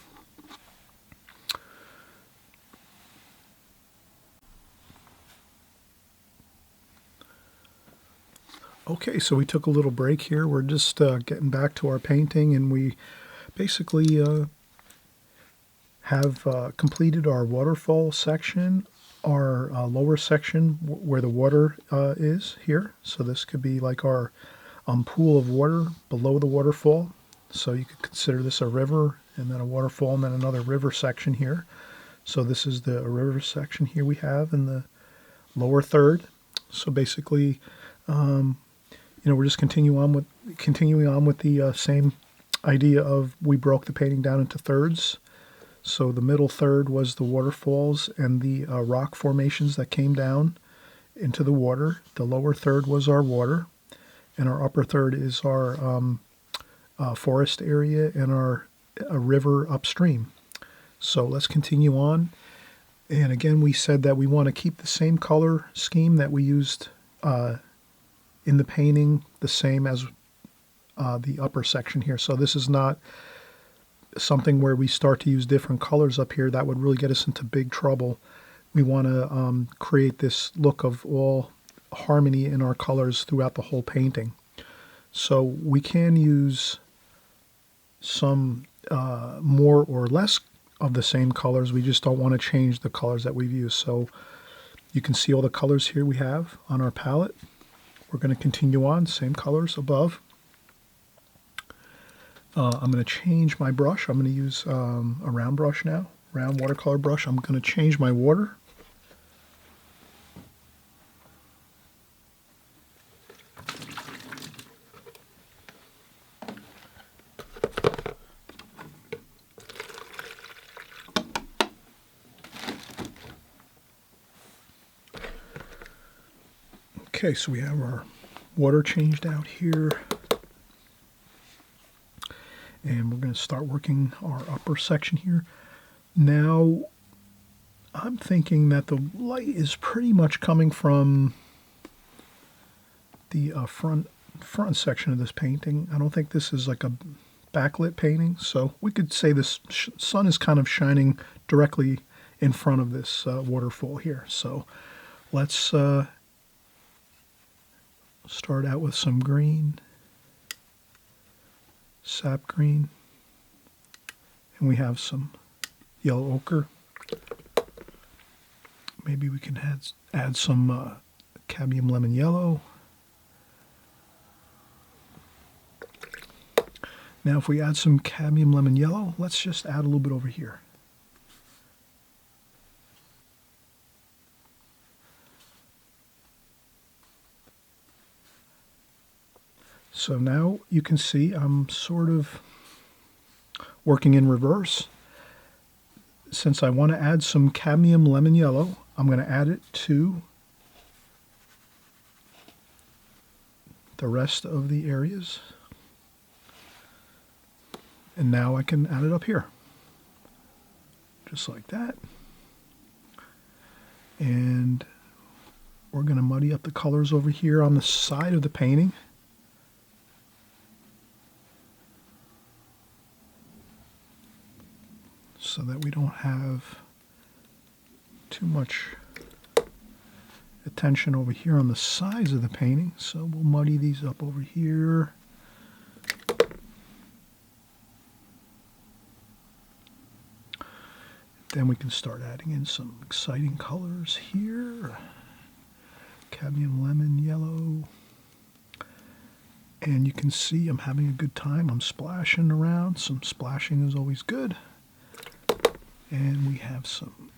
Okay, so we took a little break here. We're just getting back to our painting, and we basically have completed our waterfall section, our lower section where the water is here. So this could be like our pool of water below the waterfall. So you could consider this a river, and then a waterfall, and then another river section here. So this is the river section here we have in the lower third. So basically, we're just continuing on with the same idea of we broke the painting down into thirds. So the middle third was the waterfalls and the rock formations that came down into the water. The lower third was our water, and our upper third is our forest area and our river upstream. So let's continue on. And again, we said that we want to keep the same color scheme that we used in the painting, the same as the upper section here. So this is not something where we start to use different colors up here. That would really get us into big trouble. We want to create this look of all harmony in our colors throughout the whole painting. So we can use some more or less of the same colors. We just don't want to change the colors that we've used. So you can see all the colors here we have on our palette. We're going to continue on, same colors above. I'm going to change my brush. I'm going to use a round brush now, round watercolor brush. I'm going to change my water. Okay, so we have our water changed out here. And we're going to start working our upper section here. Now, I'm thinking that the light is pretty much coming from the front section of this painting. I don't think this is like a backlit painting, so we could say this sun is kind of shining directly in front of this waterfall here. So let's start out with some green, sap green, and we have some yellow ochre. Maybe we can add some cadmium lemon yellow. Now if we add some cadmium lemon yellow, let's just add a little bit over here. So now you can see I'm sort of working in reverse. Since I want to add some cadmium lemon yellow, I'm going to add it to the rest of the areas. And now I can add it up here. Just like that. And we're going to muddy up the colors over here on the side of the painting. So that we don't have too much attention over here on the sides of the painting. So we'll muddy these up over here. Then we can start adding in some exciting colors here. Cadmium lemon yellow. And you can see I'm having a good time. I'm splashing around. Some splashing is always good. And we have some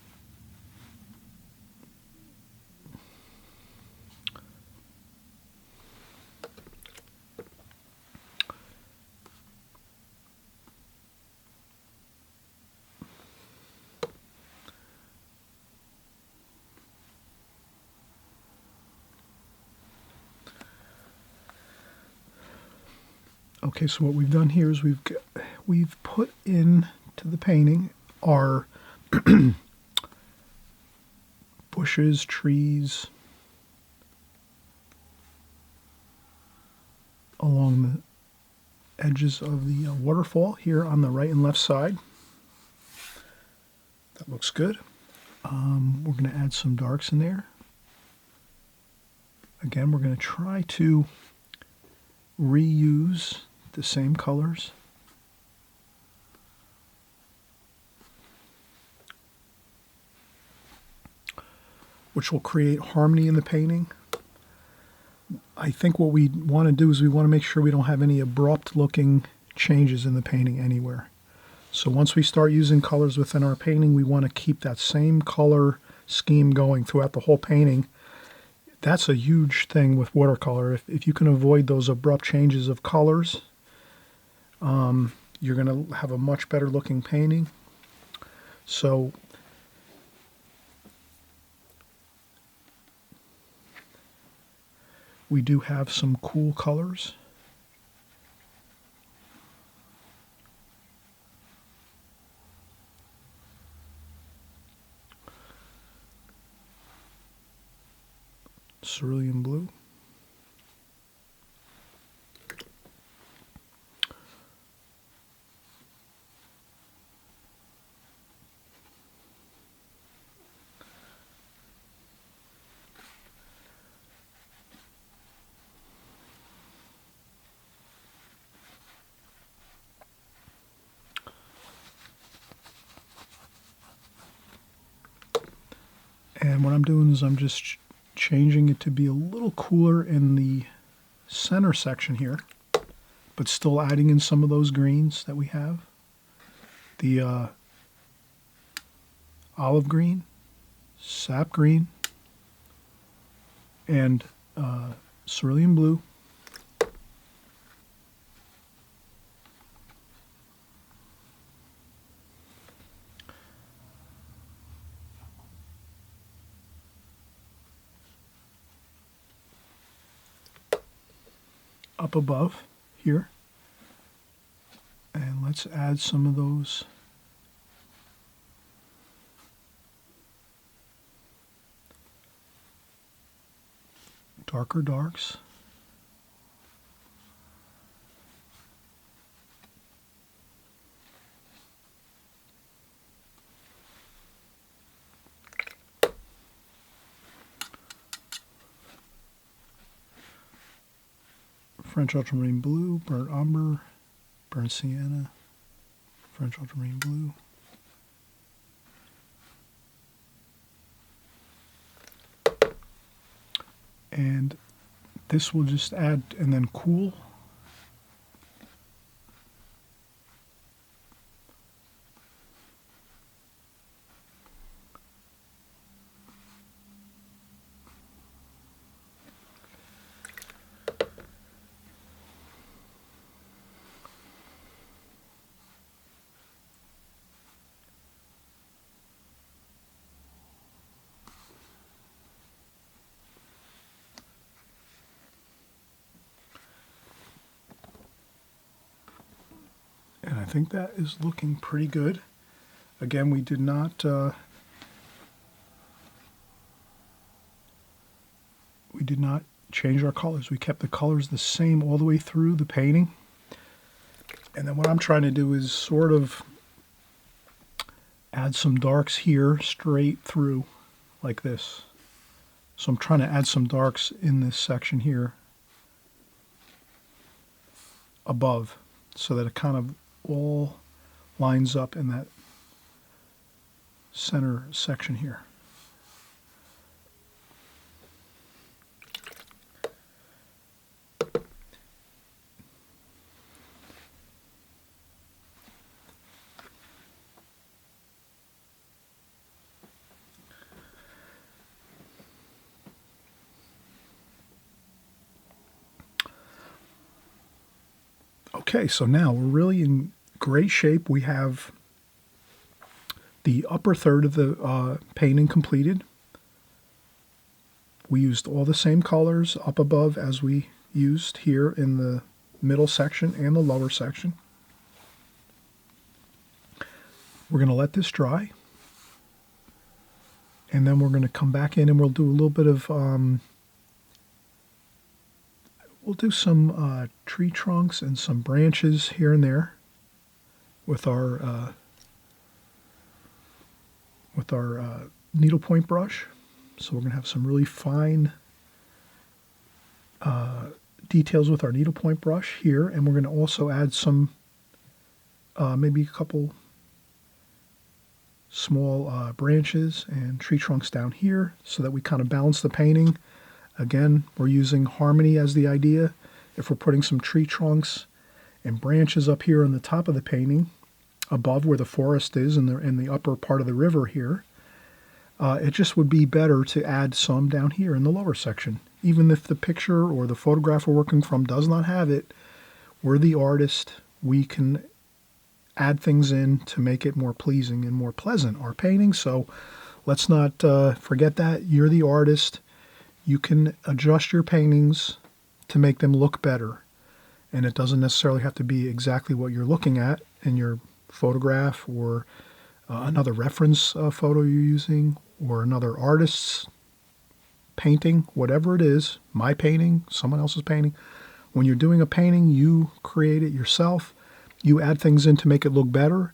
Okay, so what we've done here is we've put into the painting our bushes, trees along the edges of the waterfall here on the right and left side. That looks good. We're going to add some darks in there. Again, we're going to try to reuse the same colors. Which will create harmony in the painting. I think what we want to do is we want to make sure we don't have any abrupt looking changes in the painting anywhere. So once we start using colors within our painting, we want to keep that same color scheme going throughout the whole painting. That's a huge thing with watercolor. If you can avoid those abrupt changes of colors, you're going to have a much better looking painting. So we do have some cool colors. Cerulean blue. And what I'm doing is I'm just changing it to be a little cooler in the center section here, but still adding in some of those greens that we have. The olive green, sap green, and cerulean blue. Up above here, and let's add some of those darker darks. French ultramarine blue, burnt umber, burnt sienna, French ultramarine blue. And this will just add and then cool. And I think that is looking pretty good. Again, we did not change our colors. We kept the colors the same all the way through the painting. And then what I'm trying to do is sort of add some darks here straight through like this. So I'm trying to add some darks in this section here above so that it kind of all lines up in that center section here. Okay, so now we're really in great shape. We have the upper third of the painting completed. We used all the same colors up above as we used here in the middle section and the lower section. We're going to let this dry. And then we're going to come back in and we'll do a little bit of, we'll do some tree trunks and some branches here and there with our needlepoint brush. So we're going to have some really fine details with our needlepoint brush here, and we're going to also add some, maybe a couple small branches and tree trunks down here so that we kind of balance the painting. Again, we're using harmony as the idea. If we're putting some tree trunks and branches up here on the top of the painting, above where the forest is in the upper part of the river here, it just would be better to add some down here in the lower section. Even if the picture or the photograph we're working from does not have it, we're the artist. We can add things in to make it more pleasing and more pleasant, our painting. So let's not forget that. You're the artist. You can adjust your paintings to make them look better. And it doesn't necessarily have to be exactly what you're looking at in your photograph or another reference photo you're using or another artist's painting, whatever it is, my painting, someone else's painting. When you're doing a painting, you create it yourself. You add things in to make it look better,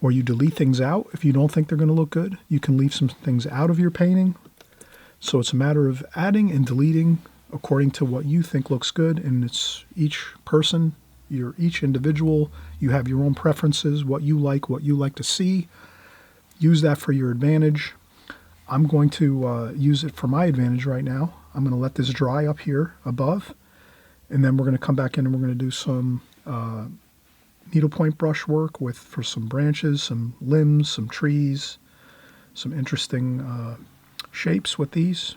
or you delete things out if you don't think they're going to look good. You can leave some things out of your painting. So it's a matter of adding and deleting according to what you think looks good, and it's each person, you're each individual. You have your own preferences, what you like to see. Use that for your advantage. I'm going to use it for my advantage right now. I'm going to let this dry up here above, and then we're going to come back in and we're going to do some needlepoint brush work for some branches, some limbs, some trees, some interesting shapes with these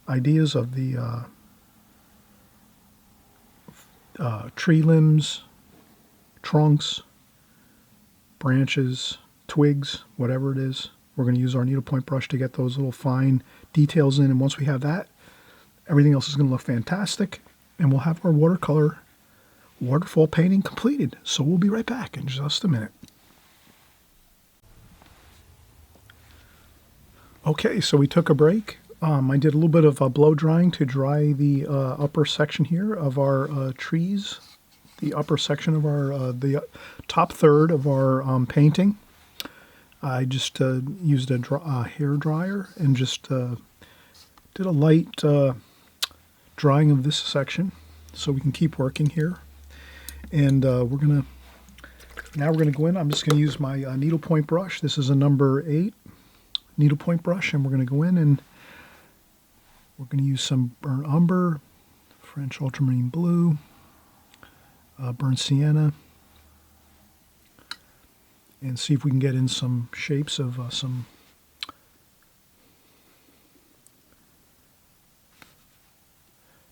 ideas of the tree limbs, trunks, branches, twigs, whatever it is. We're going to use our needlepoint brush to get those little fine details in, and once we have that, everything else is going to look fantastic, and we'll have our watercolor waterfall painting completed. So we'll be right back in just a minute. Okay, so we took a break. I did a little bit of blow drying to dry the upper section here of our trees, the upper section of our, the top third of our painting. I just used a hair dryer and just did a light drying of this section so we can keep working here. And now we're gonna go in. I'm just gonna use my needlepoint brush. This is a number 8 needlepoint brush, and we're gonna go in and we're gonna use some burnt umber, French ultramarine blue, burnt sienna, and see if we can get in some shapes of some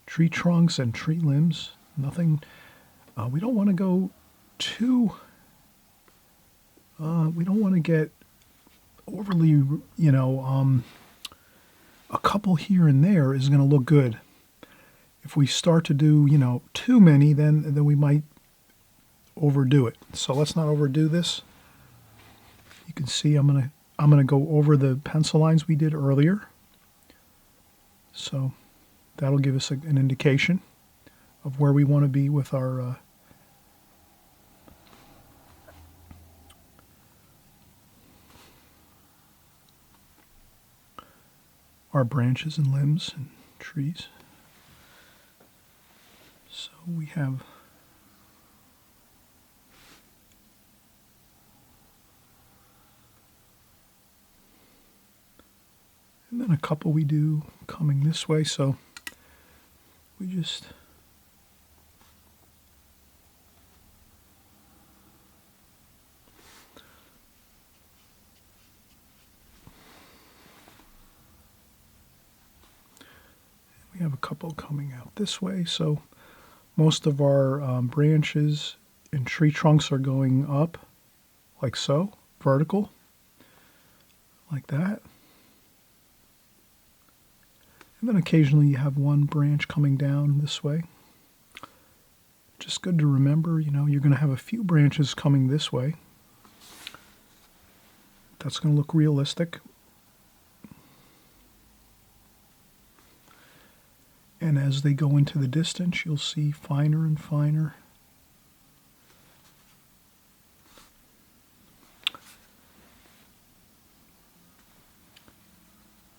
tree trunks and tree limbs. Nothing. We don't want to go too. We don't want to get overly, a couple here and there is going to look good. If we start to do, too many, then we might overdo it. So let's not overdo this. You can see I'm gonna go over the pencil lines we did earlier. So that'll give us an indication of where we want to be with our branches and limbs and trees. So we have and then a couple we do coming this way, so we just we have a couple coming out this way, so most of our branches and tree trunks are going up like so, vertical, like that. And then occasionally you have one branch coming down this way. Just good to remember, you're going to have a few branches coming this way. That's going to look realistic. And as they go into the distance, you'll see finer and finer.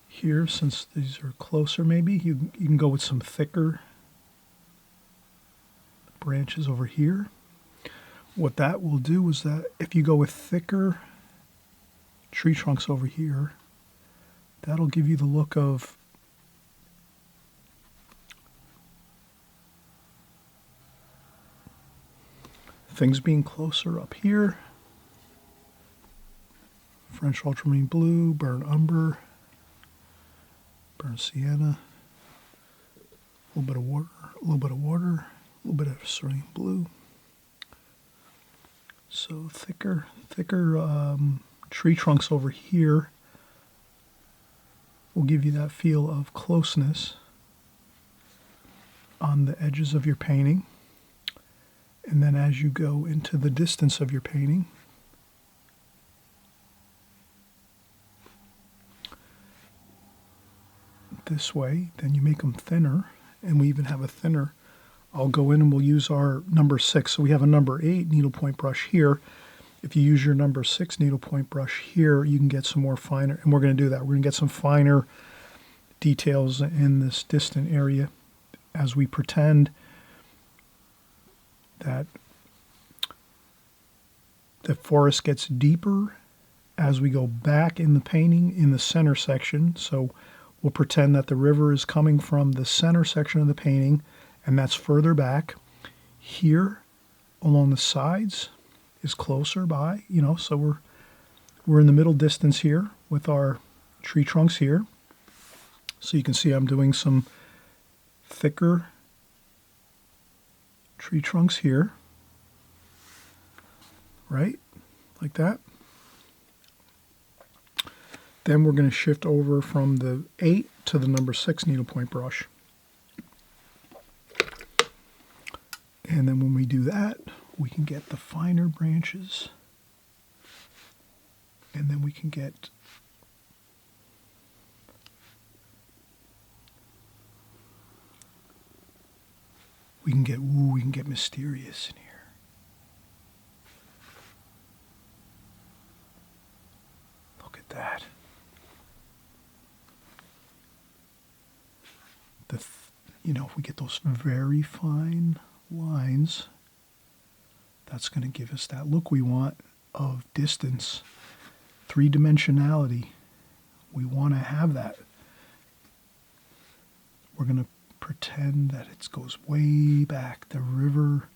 Here, since these are closer, maybe you can go with some thicker branches over here. What that will do is that if you go with thicker tree trunks over here, that'll give you the look of things being closer up here. French ultramarine blue, burnt umber, burnt sienna, a little bit of water, a little bit of water, a little bit of cerulean blue. So thicker tree trunks over here will give you that feel of closeness on the edges of your painting. And then as you go into the distance of your painting, this way, then you make them thinner, and we even have a thinner. I'll go in and we'll use our number 6. So we have a number 8 needlepoint brush here. If you use your number 6 needlepoint brush here, you can get some more finer, and we're going to do that. We're going to get some finer details in this distant area as we pretend that the forest gets deeper as we go back in the painting in the center section. So we'll pretend that the river is coming from the center section of the painting, and that's further back. Here, along the sides, is closer by, so we're in the middle distance here with our tree trunks here. So you can see I'm doing some thicker tree trunks here, right? Like that. Then we're going to shift over from the 8 to the number 6 needlepoint brush. And then when we do that, we can get the finer branches. And then we can get we can get mysterious in here. Look at that. If we get those very fine lines, that's going to give us that look we want of distance, three-dimensionality. We want to have that. We're going to pretend that it goes way back. The river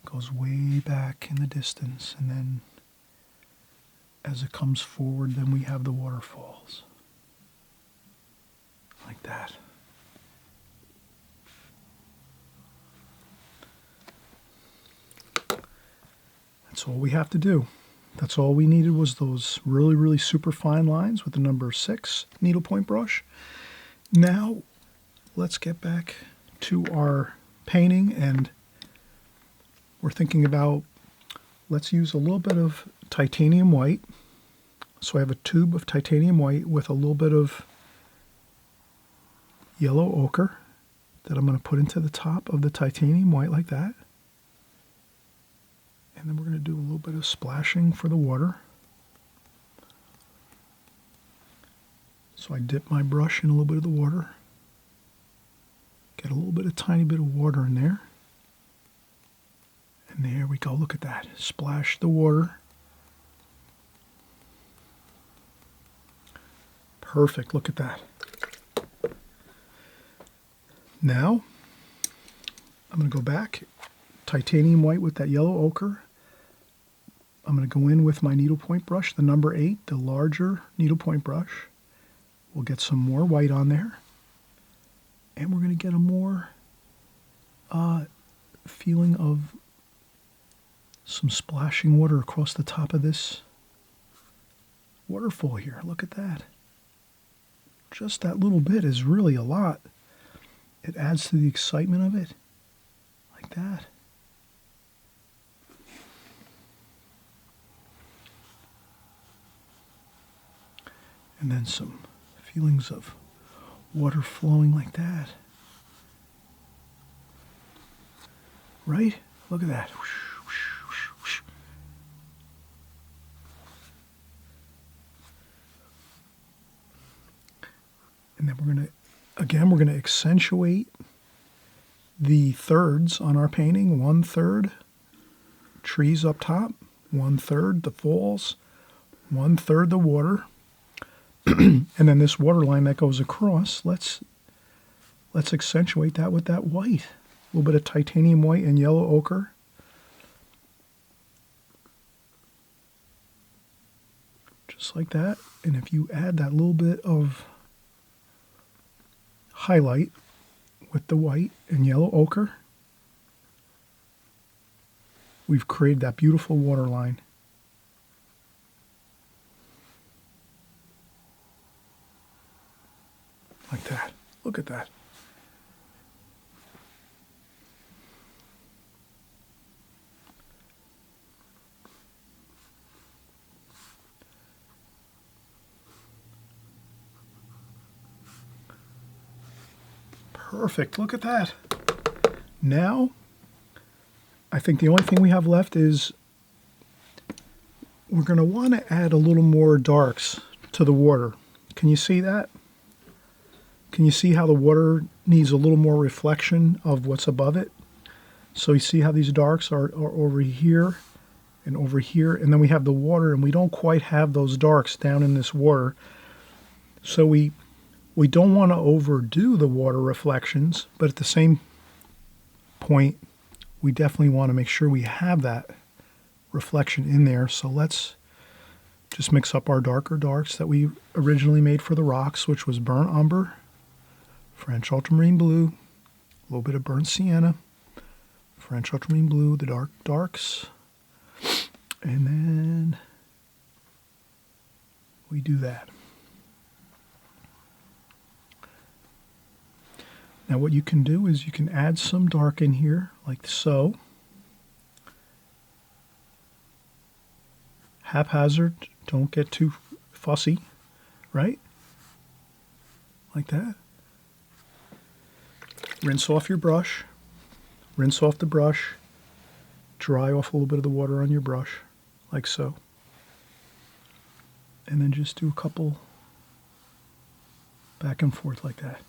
goes way back in the distance, and then as it comes forward, then we have the waterfalls. Like that. That's all we have to do. That's all we needed was those really, really super fine lines with the number 6 needlepoint brush. Now, let's get back to our painting, and we're thinking about, let's use a little bit of titanium white. So I have a tube of titanium white with a little bit of yellow ochre that I'm going to put into the top of the titanium white like that. And then we're going to do a little bit of splashing for the water. So I dip my brush in a little bit of the water. Get a little bit, a tiny bit of water in there. And there we go. Look at that. Splash the water. Perfect. Look at that. Now, I'm going to go back. Titanium white with that yellow ochre. I'm going to go in with my needlepoint brush, the number 8, the larger needlepoint brush. We'll get some more white on there. And we're going to get a more feeling of some splashing water across the top of this waterfall here. Look at that. Just that little bit is really a lot. It adds to the excitement of it. Like that. And then some feelings of water flowing like that. right? Look at that. And then we're going to accentuate the thirds on our painting. 1/3 trees up top, 1/3 the falls, 1/3 the water, and then this water line that goes across, let's accentuate that with that white. A little bit of titanium white and yellow ochre. Just like that. And if you add that little bit of highlight with the white and yellow ochre, we've created that beautiful water line. Like that. Look at that. Perfect. Look at that. Now, I think the only thing we have left is we're going to want to add a little more darks to the water. Can you see that? Can you see how the water needs a little more reflection of what's above it? So you see how these darks are over here and over here, and then we have the water, and we don't quite have those darks down in this water. So we don't want to overdo the water reflections, but at the same point, we definitely want to make sure we have that reflection in there. So let's just mix up our darker darks that we originally made for the rocks, which was burnt umber, French ultramarine blue, a little bit of burnt sienna, French ultramarine blue, the dark darks, and then we do that. Now what you can do is you can add some dark in here, like so. Haphazard, don't get too fussy, right? Like that. Rinse off your brush, rinse off the brush, dry off a little bit of the water on your brush, like so. And then just do a couple back and forth like that.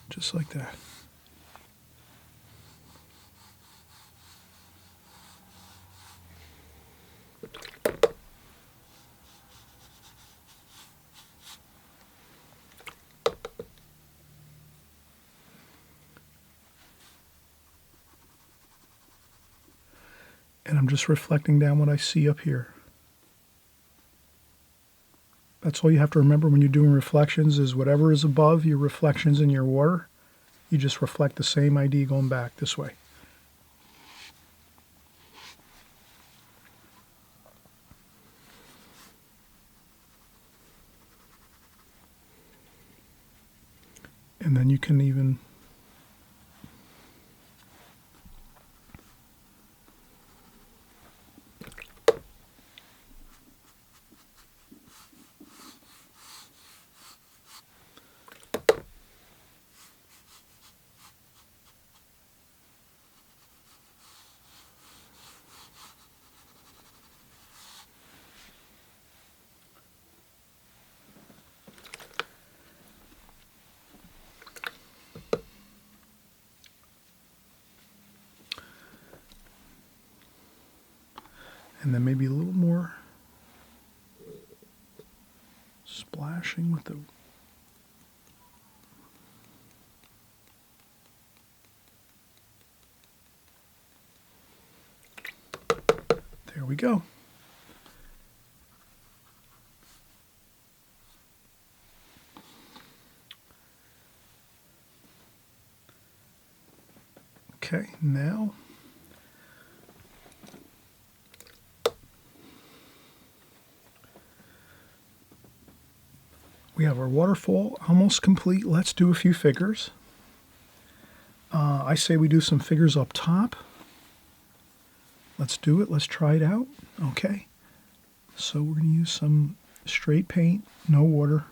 Just like that. And I'm just reflecting down what I see up here. That's all you have to remember when you're doing reflections is whatever is above your reflections in your water, you just reflect the same idea going back this way. And then you can even and then maybe a little more splashing with the there we go. Okay, now we have our waterfall almost complete. Let's do a few figures. I say we do some figures up top. let's do it. Let's try it out. Okay. So we're going to use some straight paint, no water.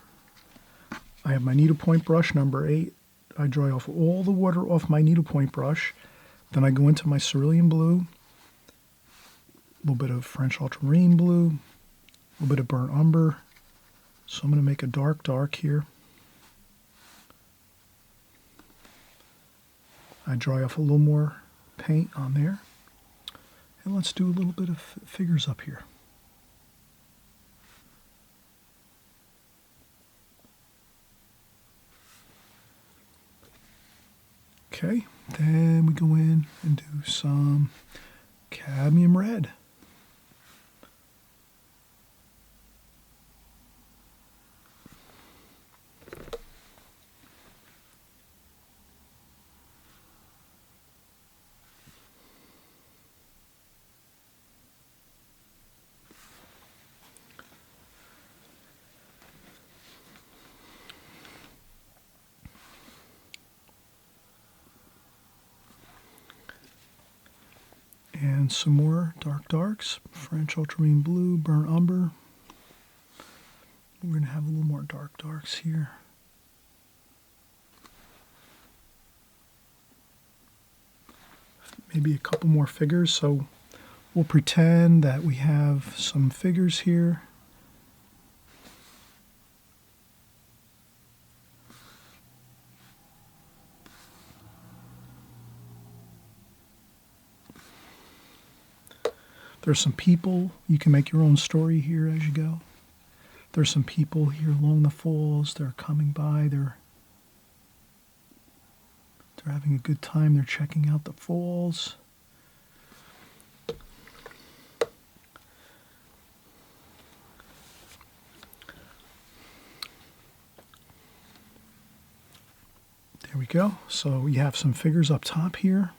I have my needlepoint brush number 8. I dry off all the water off my needlepoint brush. Then I go into my cerulean blue, a little bit of French ultramarine blue, a little bit of burnt umber. So I'm going to make a dark here. I dry off a little more paint on there. And let's do a little bit of figures up here. Okay, then we go in and do some cadmium red. And some more darks, French ultramarine blue, burnt umber. We're going to have a little more darks here. Maybe a couple more figures, so we'll pretend that we have some figures here. There's some people. You can make your own story here as you go. There's some people here along the falls. They're coming by. They're having a good time. They're checking out the falls. There we go. So you have some figures up top here.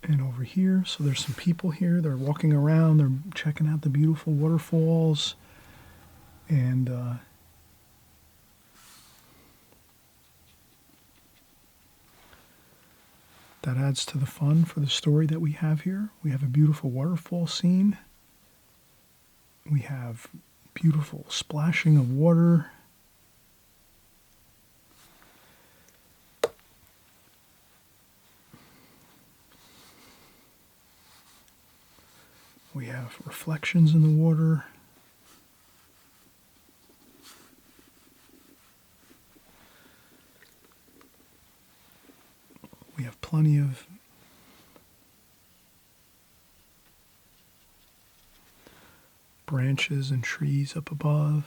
And over here, so there's some people here. They're walking around. They're checking out the beautiful waterfalls. And that adds to the fun for the story that we have here. We have a beautiful waterfall scene. We have beautiful splashing of water. We have reflections in the water. We have plenty of branches and trees up above.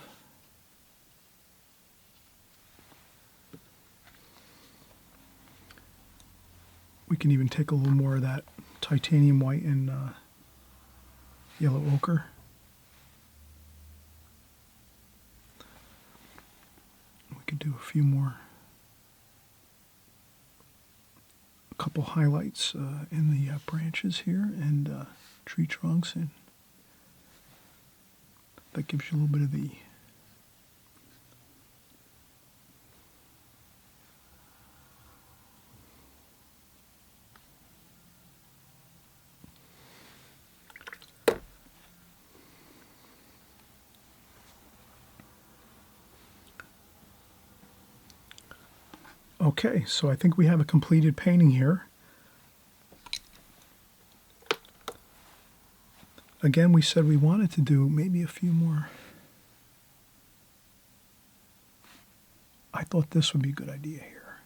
We can even take a little more of that titanium white and yellow ochre. We could do a few more, a couple highlights in the branches here and tree trunks, and that gives you a little bit of the Okay, so I think we have a completed painting here. Again, we said we wanted to do maybe a few more. I thought this would be a good idea here.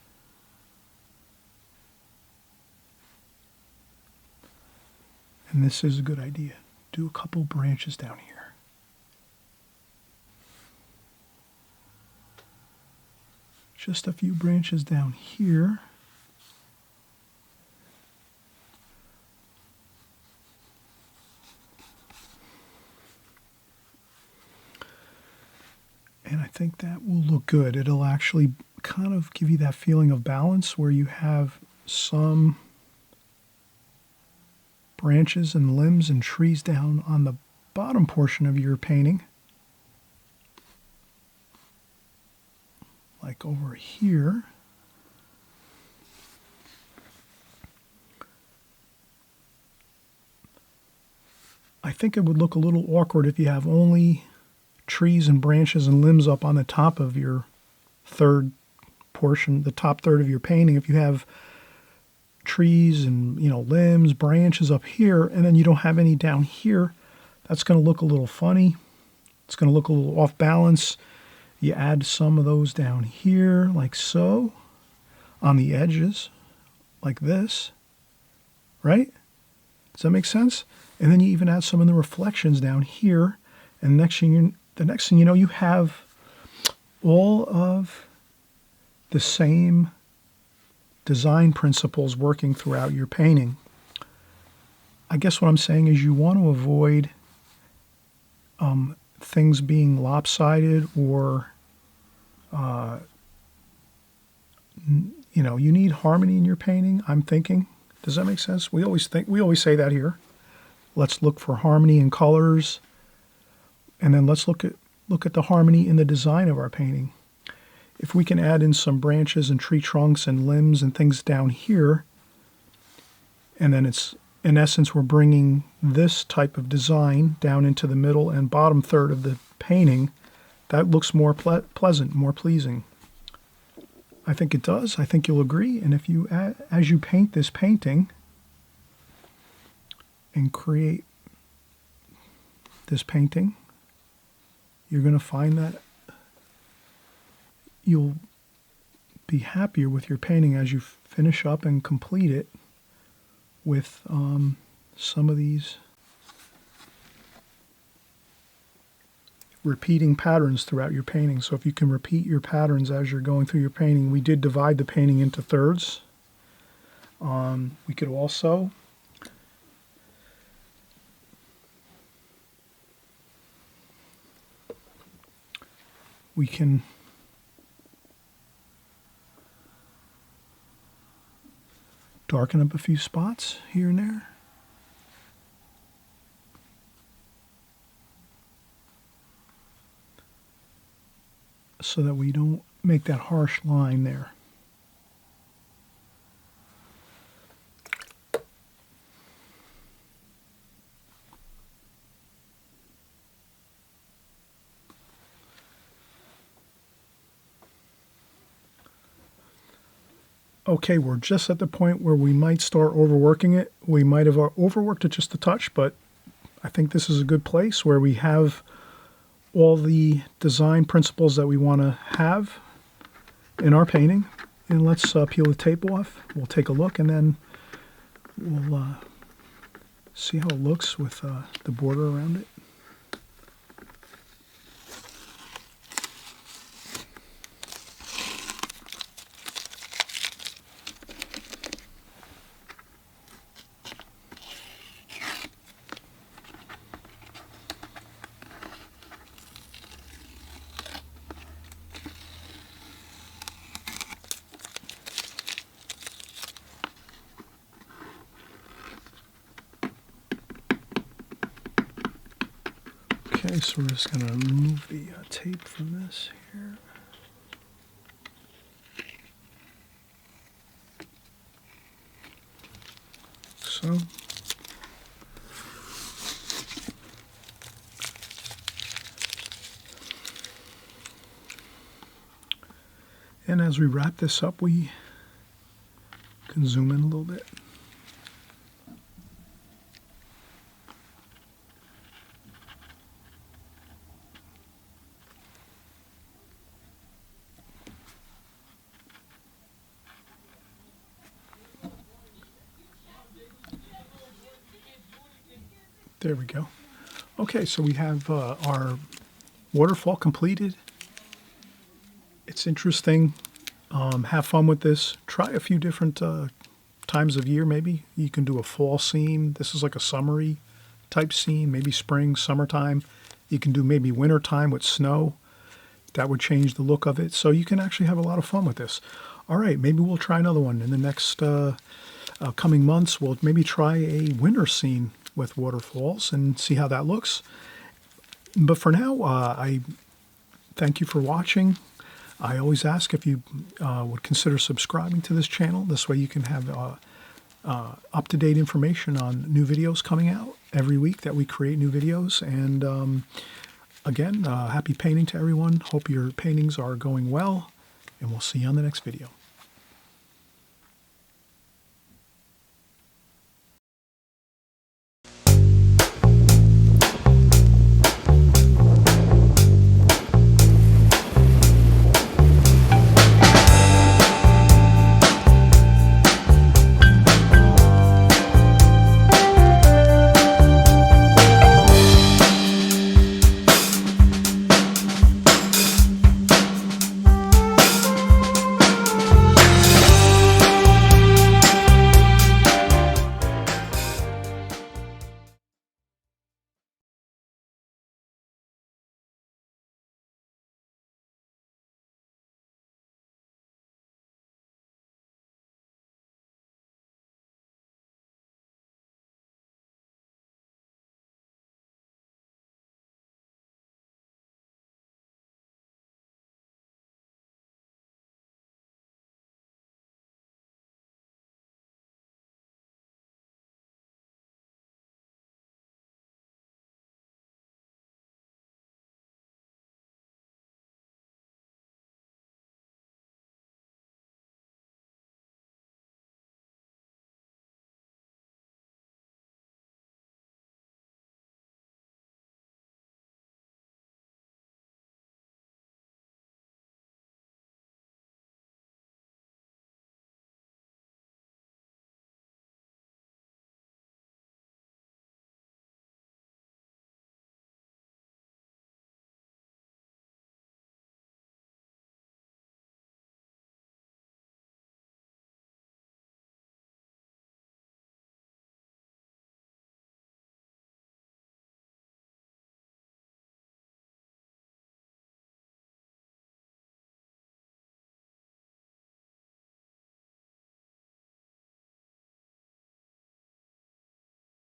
And this is a good idea. Do a couple branches down here. Just a few branches down here. And I think that will look good. It'll actually kind of give you that feeling of balance where you have some branches and limbs and trees down on the bottom portion of your painting. Like over here. think it would look a little awkward if you have only trees and branches and limbs up on the top of your third portion, the top third of your painting. If you have trees and, limbs, branches up here, and then you don't have any down here, that's going to look a little funny. It's going to look a little off balance. You add some of those down here, like so, on the edges, like this, right? Does that make sense? And then you even add some of the reflections down here, and the next thing you know, you have all of the same design principles working throughout your painting. I guess what I'm saying is you want to avoid things being lopsided, or you need harmony in your painting, I'm thinking. Does that make sense? We always say that here. Let's look for harmony in colors, and then let's look at the harmony in the design of our painting. If we can add in some branches and tree trunks and limbs and things down here, and then it's, in essence, we're bringing this type of design down into the middle and bottom third of the painting, that looks more pleasant, more pleasing. I think it does. I think you'll agree. And if you, as you paint this painting and create this painting, you're going to find that you'll be happier with your painting as you finish up and complete it with some of these repeating patterns throughout your painting. So if you can repeat your patterns as you're going through your painting, we did divide the painting into thirds. We could also darken up a few spots here and there. So that we don't make that harsh line there. Okay, we're just at the point where we might start overworking it. We might have overworked it just a touch, but I think this is a good place where we have all the design principles that we want to have in our painting. And let's peel the tape off. We'll take a look, and then we'll see how it looks with the border around it. Okay, so we're just going to remove the tape from this here. So. And as we wrap this up, we can zoom in a little bit. There we go. Okay, so we have our waterfall completed. It's interesting. Have fun with this. Try a few different times of year, maybe. You can do a fall scene. This is like a summery type scene, maybe spring, summertime. You can do maybe wintertime with snow. That would change the look of it. So you can actually have a lot of fun with this. All right, maybe we'll try another one in the next coming months. We'll maybe try a winter scene with waterfalls and see how that looks. But for now, I thank you for watching. I always ask if you would consider subscribing to this channel. This way you can have up-to-date information on new videos coming out every week that we create new videos. And again, happy painting to everyone. Hope your paintings are going well, and we'll see you on the next video.